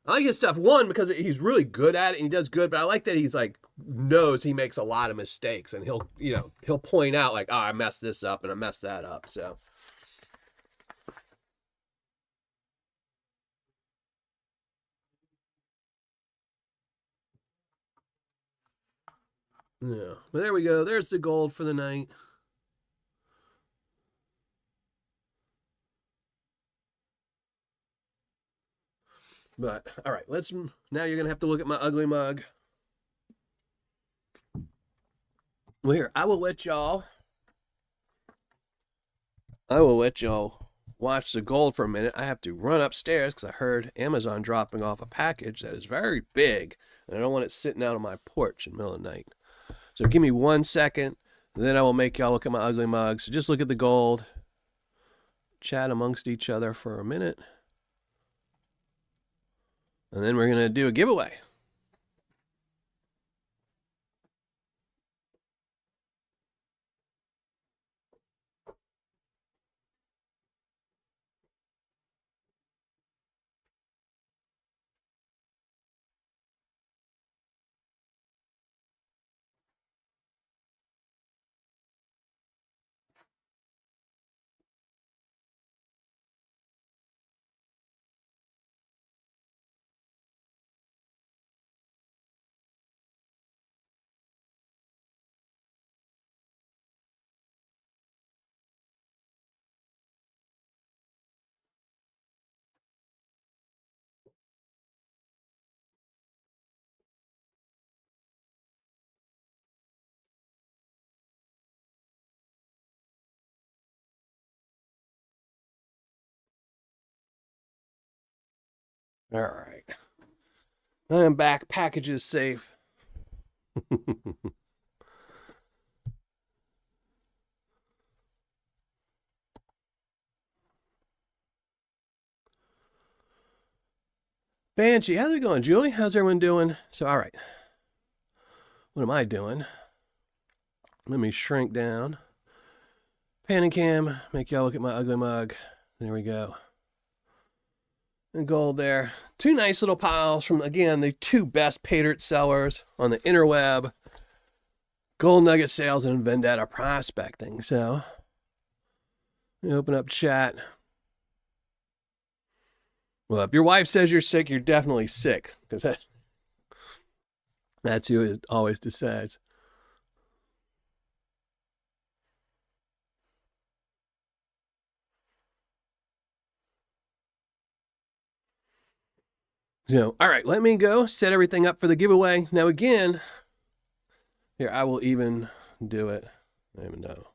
I like his stuff, one, because he's really good at it and he does good, but I like that he's like knows he makes a lot of mistakes and he'll point out like, oh, I messed this up and I messed that up. So yeah. But there we go. There's the gold for the night. But all right, now you're gonna have to look at my ugly mug. Well, here, I will let y'all watch the gold for a minute. I have to run upstairs because I heard Amazon dropping off a package that is very big, and I don't want it sitting out on my porch in the middle of the night. So give me 1 second, then I will make y'all look at my ugly mug. So just look at the gold, chat amongst each other for a minute, and then we're gonna do a giveaway. All right, I'm back. Package is safe. Banshee, how's it going? Julie, how's everyone doing? So, all right. What am I doing? Let me shrink down. Pan and cam, make y'all look at my ugly mug. There we go. And gold there. Two nice little piles from, again, the two best Paydirt sellers on the interweb. Gold nugget sales and vendetta prospecting. So, let me open up chat. Well, if your wife says you're sick, you're definitely sick. Because that's who it always decides. So, all right, let me go set everything up for the giveaway. Now, again, here, I will even do it. I don't even know.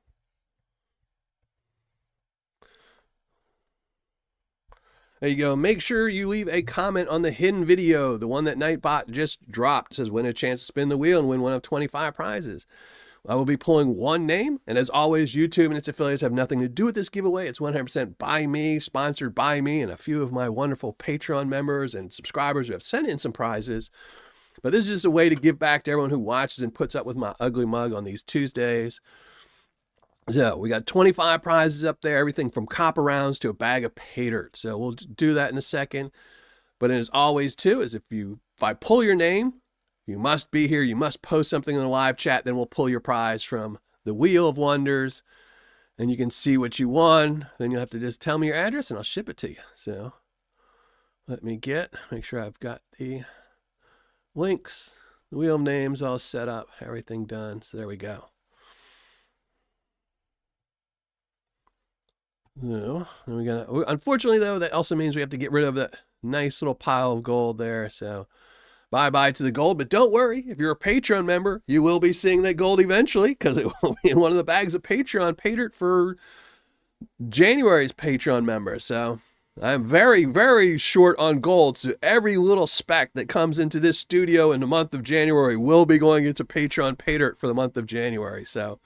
There you go. Make sure you leave a comment on the hidden video, the one that Nightbot just dropped. It says, win a chance to spin the wheel and win one of 25 prizes. I will be pulling one name, and as always, YouTube and its affiliates have nothing to do with this giveaway. It's 100% by me, sponsored by me, and a few of my wonderful Patreon members and subscribers who have sent in some prizes. But this is just a way to give back to everyone who watches and puts up with my ugly mug on these Tuesdays. So we got 25 prizes up there, everything from copper rounds to a bag of Paydirt. So we'll do that in a second. But as always, too, is if I pull your name, you must be here. You must post something in the live chat. Then we'll pull your prize from the Wheel of Wonders. And you can see what you won. Then you'll have to just tell me your address and I'll ship it to you. So let me make sure I've got the links, the wheel of names all set up, everything done. So there we go. So unfortunately, though, that also means we have to get rid of that nice little pile of gold there. So bye-bye to the gold. But don't worry, if you're a Patreon member, you will be seeing that gold eventually because it will be in one of the bags of Patreon Paydirt for January's Patreon members. So I'm very, very short on gold. So every little speck that comes into this studio in the month of January will be going into Patreon Paydirt for the month of January. So,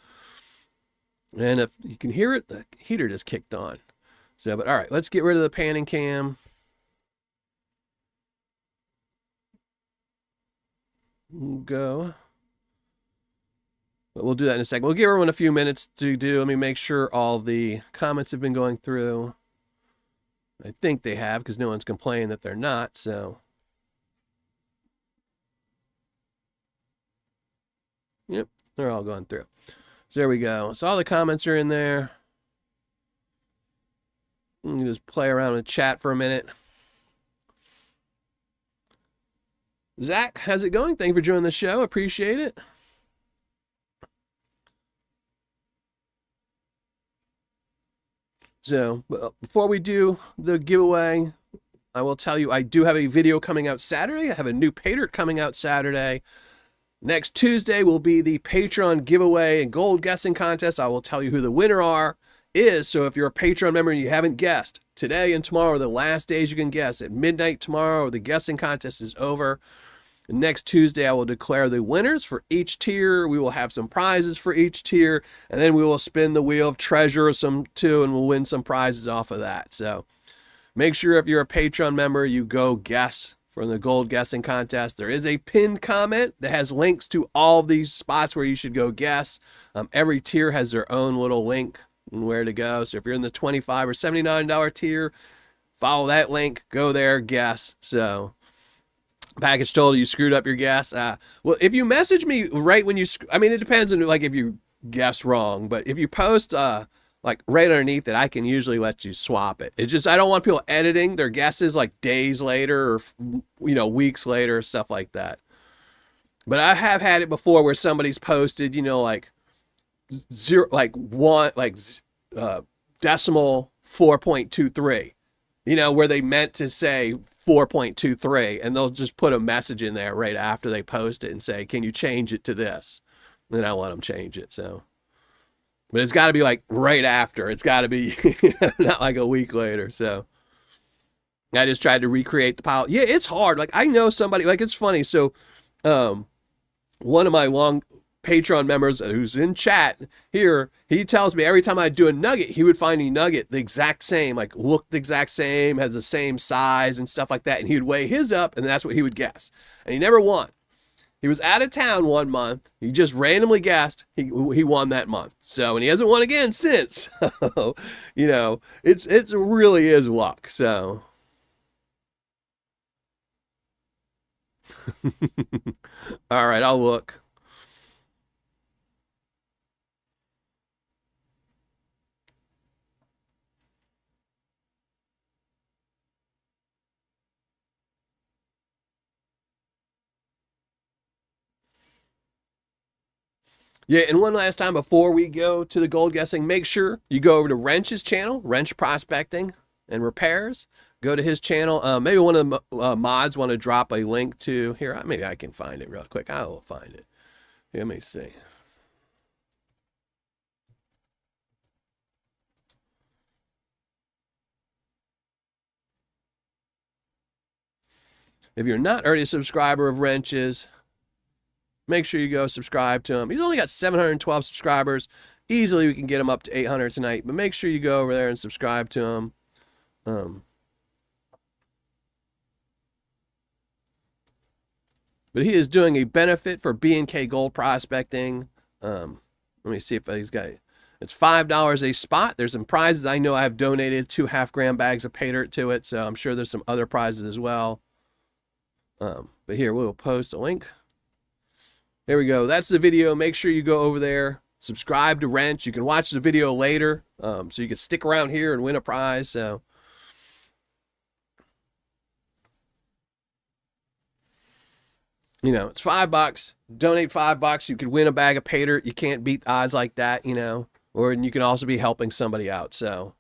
and if you can hear it, the heater just kicked on. So, but all right, let's get rid of the panning cam. We'll go. But we'll do that in a second. We'll give everyone a few minutes to do. Let me make sure all the comments have been going through. I think they have because no one's complaining that they're not. So, yep, they're all going through. So there we go. So all the comments are in there. You can just play around with chat for a minute. Zach, how's it going? Thank you for joining the show. Appreciate it. So before we do the giveaway, I will tell you, I do have a video coming out Saturday. I have a new Paydirt coming out Saturday. Next Tuesday will be the Patreon giveaway and gold guessing contest. I will tell you who the winner is. So if you're a Patreon member and you haven't guessed, today and tomorrow are the last days you can guess. At midnight tomorrow, the guessing contest is over. Next Tuesday, I will declare the winners for each tier. We will have some prizes for each tier, and then we will spin the wheel of treasure some too, and we'll win some prizes off of that. So make sure if you're a Patreon member, you go guess from the gold guessing contest. There is a pinned comment that has links to all of these spots where you should go guess. Every tier has their own little link and where to go. So if you're in the $25 or $79 tier, follow that link, go there, guess. So package told you screwed up your guess. Well, if you message me right when you, I mean, it depends on like if you guess wrong, but if you post like right underneath it, I can usually let you swap it. It's just, I don't want people editing their guesses like days later or, you know, weeks later, stuff like that. But I have had it before where somebody's posted, you know, like decimal 4.23, you know, where they meant to say 4.23, and they'll just put a message in there right after they post it and say, can you change it to this? And then I let them change it. So, but it's got to be like right after. It's got to be not like a week later. So I just tried to recreate the pile. Yeah, it's hard. Like I know somebody, like it's funny. So one of my long Patreon members who's in chat here, he tells me every time I do a nugget, he would find a nugget the exact same, like looked the exact same, has the same size and stuff like that. And he would weigh his up, and that's what he would guess. And he never won. He was out of town one month. He just randomly guessed. He won that month. So, and he hasn't won again since. You know, it really is luck. So. All right, I'll look. Yeah, and one last time before we go to the gold guessing, make sure you go over to Wrench's channel, Wrench Prospecting and Repairs. Go to his channel. Maybe one of the mods want to drop a link to here. Maybe I can find it real quick. I will find it. Let me see. If you're not already a subscriber of Wrench's, make sure you go subscribe to him. He's only got 712 subscribers. Easily we can get him up to 800 tonight, but make sure you go over there and subscribe to him. But he is doing a benefit for B&K Gold Prospecting. Let me see if he's got it. It's $5 a spot. There's some prizes. I know I've donated 2 half-gram bags of Paydirt to it, so I'm sure there's some other prizes as well. But here, we'll post a link. There we go. That's the video. Make sure you go over there, subscribe to Wrench. You can watch the video later, so you can stick around here and win a prize. So, you know, it's $5. Donate $5. You could win a bag of Paydirt. You can't beat odds like that, you know. Or you can also be helping somebody out. So.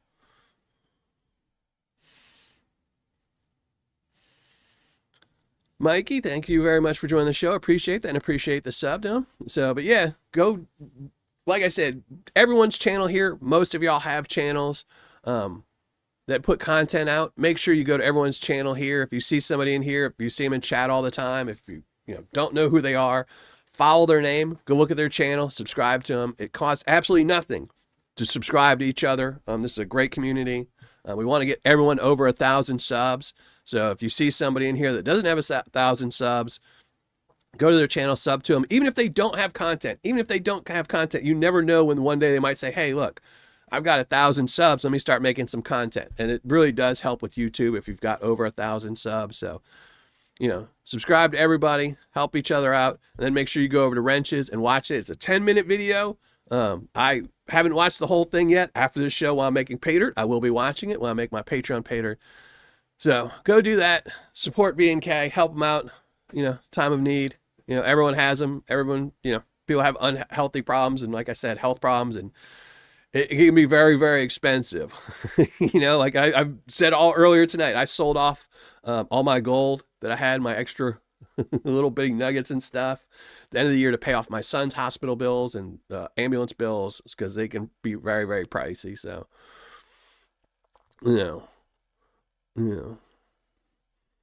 Mikey, thank you very much for joining the show. Appreciate that and appreciate the sub to him. So, but yeah, go, like I said, everyone's channel here. Most of y'all have channels that put content out. Make sure you go to everyone's channel here. If you see somebody in here, if you see them in chat all the time, if you don't know who they are, follow their name, go look at their channel, subscribe to them. It costs absolutely nothing to subscribe to each other. This is a great community. We want to get everyone over 1,000 subs. So if you see somebody in here that doesn't have 1,000 subs, go to their channel, sub to them. Even if they don't have content, you never know when one day they might say, hey, look, I've got 1,000 subs. Let me start making some content. And it really does help with YouTube if you've got over 1,000 subs. So, you know, subscribe to everybody, help each other out, and then make sure you go over to Wrenches and watch it. It's a 10-minute video. I haven't watched the whole thing yet. After this show, while I'm making Paydirt, I will be watching it when I make my Patreon Paydirt. So go do that. Support B&K. Help them out. You know, time of need. You know, everyone has them. Everyone, you know, people have unhealthy problems and, like I said, health problems, and it can be very, very expensive. You know, like I said all earlier tonight, I sold off all my gold that I had, my extra little bitty nuggets and stuff at the end of the year to pay off my son's hospital bills and ambulance bills because they can be very, very pricey. So, you know, you know.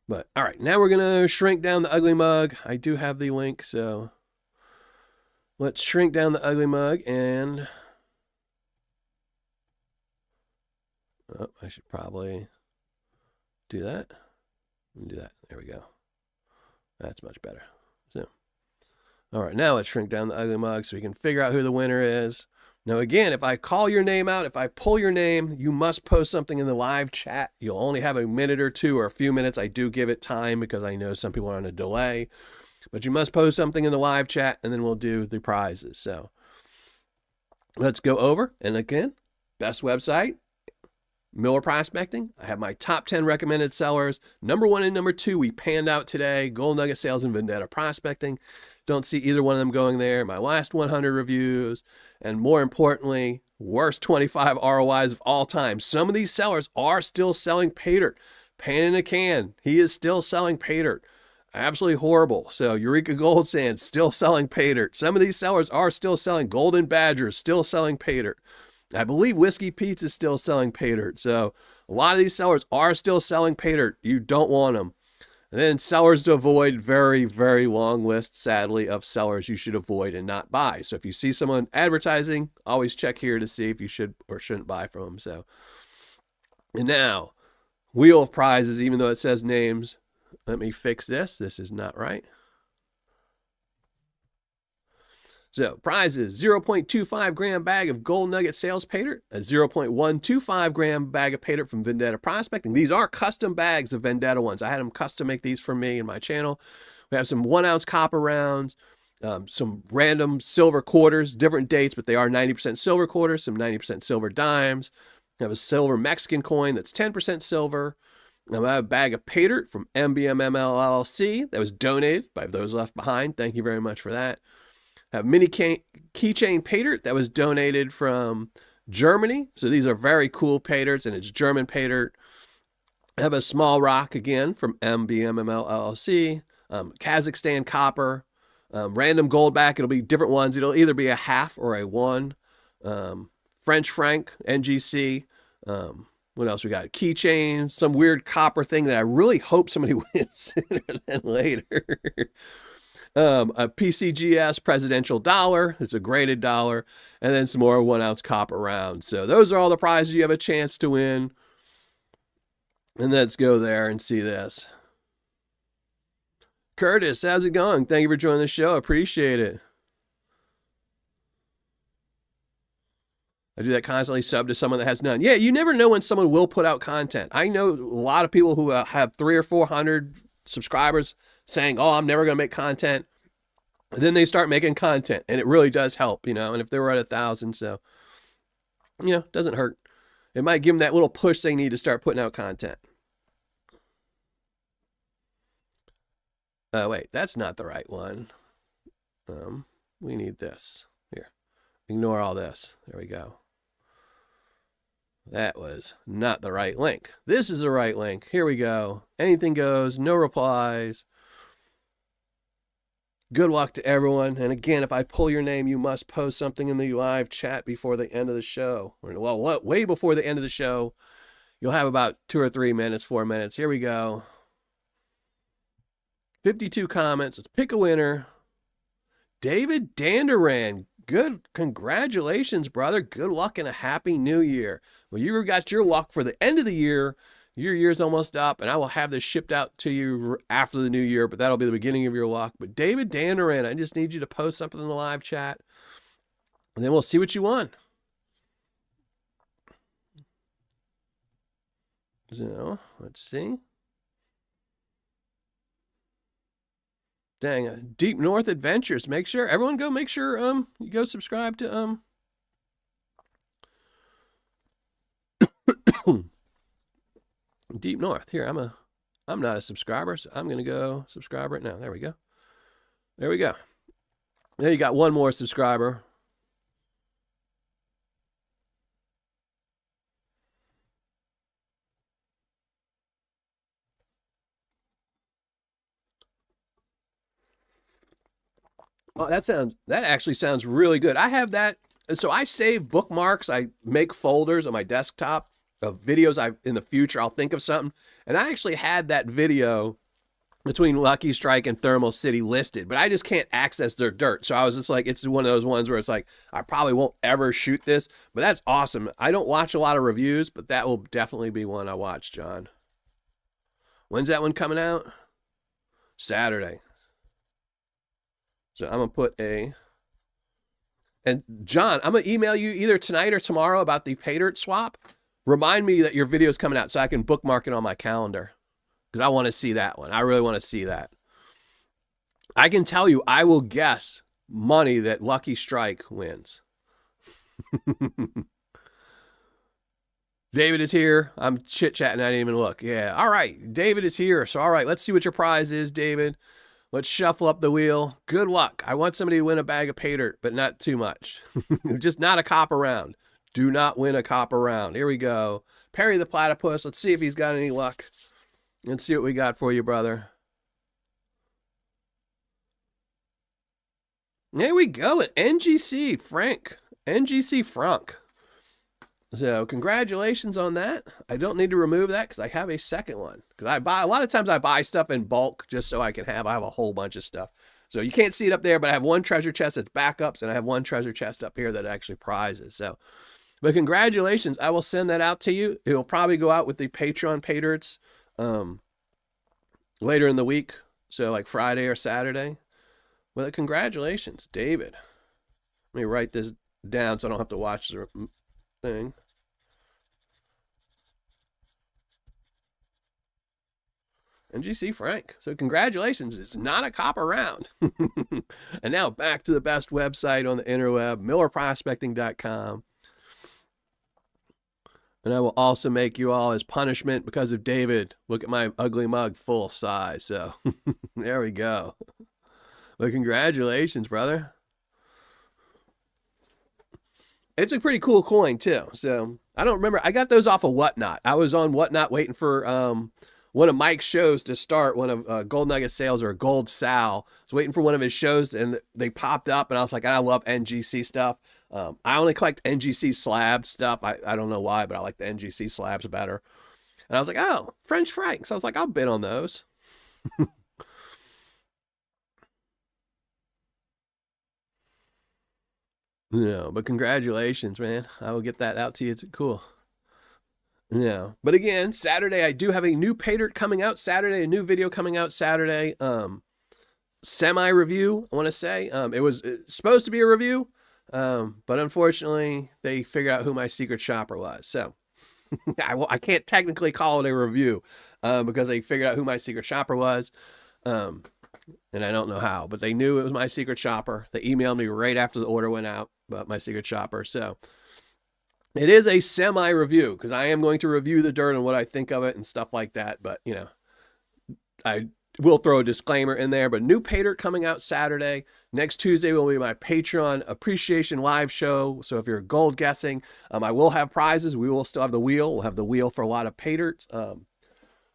But all right, now we're going to shrink down the ugly mug. I do have the link, so let's shrink down the ugly mug and oh, I should probably do that. Do that. There we go. That's much better. So, all right, now let's shrink down the ugly mug so we can figure out who the winner is. Now, again, if I call your name out, if I pull your name, you must post something in the live chat. You'll only have a minute or two or a few minutes. I do give it time because I know some people are on a delay. But you must post something in the live chat, and then we'll do the prizes. So let's go over. And again, best website, Miller Prospecting. I have my top 10 recommended sellers. Number 1 and number 2 we panned out today. Gold Nugget Sales and Vendetta Prospecting. Don't see either one of them going there. My last 100 reviews. And more importantly, worst 25 ROIs of all time. Some of these sellers are still selling Paydirt. Pan in a can. He is still selling Paydirt. Absolutely horrible. So Eureka Gold Sand still selling Paydirt. Some of these sellers are still selling Golden Badger, still selling Paydirt. I believe Whiskey Pete's is still selling Paydirt. So a lot of these sellers are still selling Paydirt. You don't want them. And then sellers to avoid, very, very long list, sadly, of sellers you should avoid and not buy. So if you see someone advertising, always check here to see if you should or shouldn't buy from them. So, and now, Wheel of Prizes, even though it says names. Let me fix this. This is not right. So prizes, 0.25 gram bag of Gold Nugget Sales Paydirt, a 0.125 gram bag of Paydirt from Vendetta Prospecting. These are custom bags of Vendetta ones. I had them custom make these for me and my channel. We have some 1 ounce copper rounds, some random silver quarters, different dates, but they are 90% silver quarters, some 90% silver dimes. We have a silver Mexican coin that's 10% silver. Now, I have a bag of Paydirt from MBMML LLC that was donated by those left behind. Thank you very much for that. I have mini keychain Paydirt that was donated from Germany. So these are very cool Paydirts, and it's German Paydirt. I have a small rock again from MBMML LLC. Kazakhstan copper. Random gold back. It'll be different ones. It'll either be a half or a 1. French franc, NGC. What else we got? Keychains, some weird copper thing that I really hope somebody wins sooner than later. A PCGS presidential dollar. It's a graded dollar. And then some more 1 ounce copper rounds. So those are all the prizes you have a chance to win. And let's go there and see this. Curtis, how's it going? Thank you for joining the show. Appreciate it. I do that constantly, sub to someone that has none. Yeah, you never know when someone will put out content. I know a lot of people who have 300 or 400 subscribers saying, oh, I'm never going to make content. And then they start making content, and it really does help, you know, and if they were at 1,000, so, you know, it doesn't hurt. It might give them that little push they need to start putting out content. Wait, that's not the right one. We need this. Here, ignore all this. There we go. That was not the right link. This is the right link. Here we go. Anything goes, no replies. Good luck to everyone. And again, if I pull your name, you must post something in the live chat before the end of the show. Well, way before the end of the show. You'll have about 2 or 3 minutes, 4 minutes. Here we go. 52 comments. Let's pick a winner. David Danderan. Good. Congratulations, brother. Good luck and a happy new year. Well, you got your luck for the end of the year. Your year's almost up, and I will have this shipped out to you after the new year, but that'll be the beginning of your luck. But David Danderan, I just need you to post something in the live chat, and then we'll see what you won. So, let's see. Dang, Deep North Adventures. Make sure everyone make sure you go subscribe to Deep North. Here, I'm not a subscriber, so I'm gonna go subscribe right now. There we go. There we go. There you got one more subscriber. Oh, that actually sounds really good. I have that. So I save bookmarks. I make folders on my desktop of videos I in the future I'll think of something. And I actually had that video between Lucky Strike and Thermal City listed, but I just can't access their dirt. So I was just like, it's one of those ones where it's like, I probably won't ever shoot this, but that's awesome. I don't watch a lot of reviews, but that will definitely be one I watch, John. When's that one coming out? Saturday. So I'm going to put a, and John, I'm going to email you either tonight or tomorrow about the Paydirt swap. Remind me that your video is coming out so I can bookmark it on my calendar because I want to see that one. I really want to see that. I can tell you, I will guess money that Lucky Strike wins. David is here. I'm chit-chatting. I didn't even look. Yeah. All right. David is here. So, all right. Let's see what your prize is, David. Let's shuffle up the wheel. Good luck. I want somebody to win a bag of Paydirt, but not too much. Just not a copper round. Do not win a copper round. Here we go. Perry the Platypus. Let's see if he's got any luck. Let's see what we got for you, brother. There we go. An NGC Frank. NGC Frank. So congratulations on that. I don't need to remove that because I have a second one. Because I buy, a lot of times I buy stuff in bulk just so I have a whole bunch of stuff. So you can't see it up there, but I have one treasure chest that's backups and I have one treasure chest up here that actually prizes. So, but congratulations. I will send that out to you. It will probably go out with the Patreon Paydirts later in the week. So like Friday or Saturday. Well, congratulations, David. Let me write this down so I don't have to watch the thing. NGC Frank. So congratulations. It's not a copper round. And now back to the best website on the interweb, millerprospecting.com. And I will also make you all as punishment because of David. Look at my ugly mug full size. So there we go. Well, congratulations, brother. It's a pretty cool coin too. So I don't remember. I got those off of Whatnot. I was on Whatnot waiting for one of Mike's shows to start, one of Gold Nugget Sales or Gold Sal. I was waiting for one of his shows and they popped up and I was like, I love NGC stuff. I only collect NGC slab stuff. I don't know why, but I like the NGC slabs better. And I was like, oh, French Franks. So I was like, I'll bid on those. No, but congratulations, man. I will get that out to you. Cool. Yeah. But again, Saturday, I do have a new Paydirt coming out Saturday, a new video coming out Saturday. Semi-review, I want to say. It was supposed to be a review, but unfortunately, they figured out who my secret shopper was. So I can't technically call it a review because they figured out who my secret shopper was. And I don't know how, but they knew it was my secret shopper. They emailed me right after the order went out about my secret shopper. So it is a semi-review because I am going to review the dirt and what I think of it and stuff like that. But, you know, I will throw a disclaimer in there. But new Paydirt coming out Saturday. Next Tuesday will be my Patreon Appreciation Live show. So if you're gold guessing, I will have prizes. We will still have the wheel. We'll have the wheel for a lot of Paydirts.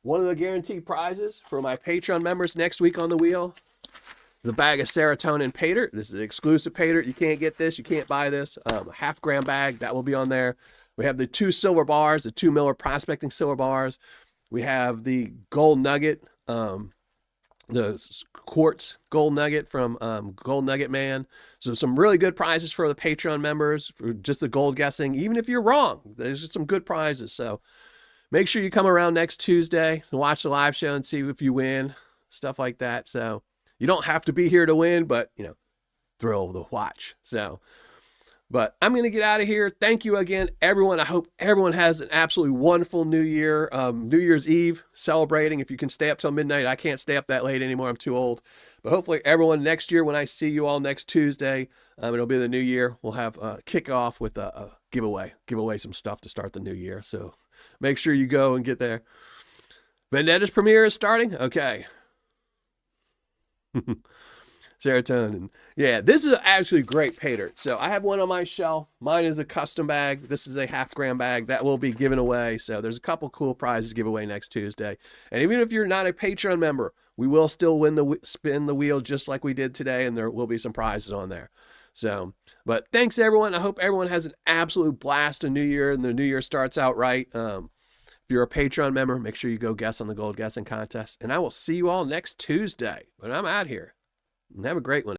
One of the guaranteed prizes for my Patreon members next week on the wheel is a bag of serotonin Paydirt. This is an exclusive Paydirt. You can't get this. You can't buy this. A half-gram bag. That will be on there. We have the 2 silver bars, the 2 Miller Prospecting silver bars. We have the gold nugget, the quartz gold nugget from Gold Nugget Man. So some really good prizes for the Patreon members for just the gold guessing. Even if you're wrong, there's just some good prizes. So make sure you come around next Tuesday and watch the live show and see if you win, stuff like that. So you don't have to be here to win, but, you know, thrill the watch. So, but I'm going to get out of here. Thank you again, everyone. I hope everyone has an absolutely wonderful New Year, New Year's Eve celebrating. If you can stay up till midnight, I can't stay up that late anymore. I'm too old. But hopefully everyone next year, when I see you all next Tuesday, it'll be the new year. We'll have a kickoff with a giveaway. Give away some stuff to start the new year. So make sure you go and get there. Vendetta's premiere is starting. Okay. Serotonin. Yeah, this is actually great Paydirt. So I have one on my shelf. Mine is a custom bag. This is a half-gram bag that will be given away. So there's a couple cool prizes to give away next Tuesday. And even if you're not a Patreon member, we will still spin the wheel just like we did today, and there will be some prizes on there. So, but thanks everyone. I hope everyone has an absolute blast of New Year, and the New Year starts out right. If you're a Patreon member, make sure you go guess on the gold guessing contest, and I will see you all next Tuesday. But I'm out here, and have a great one.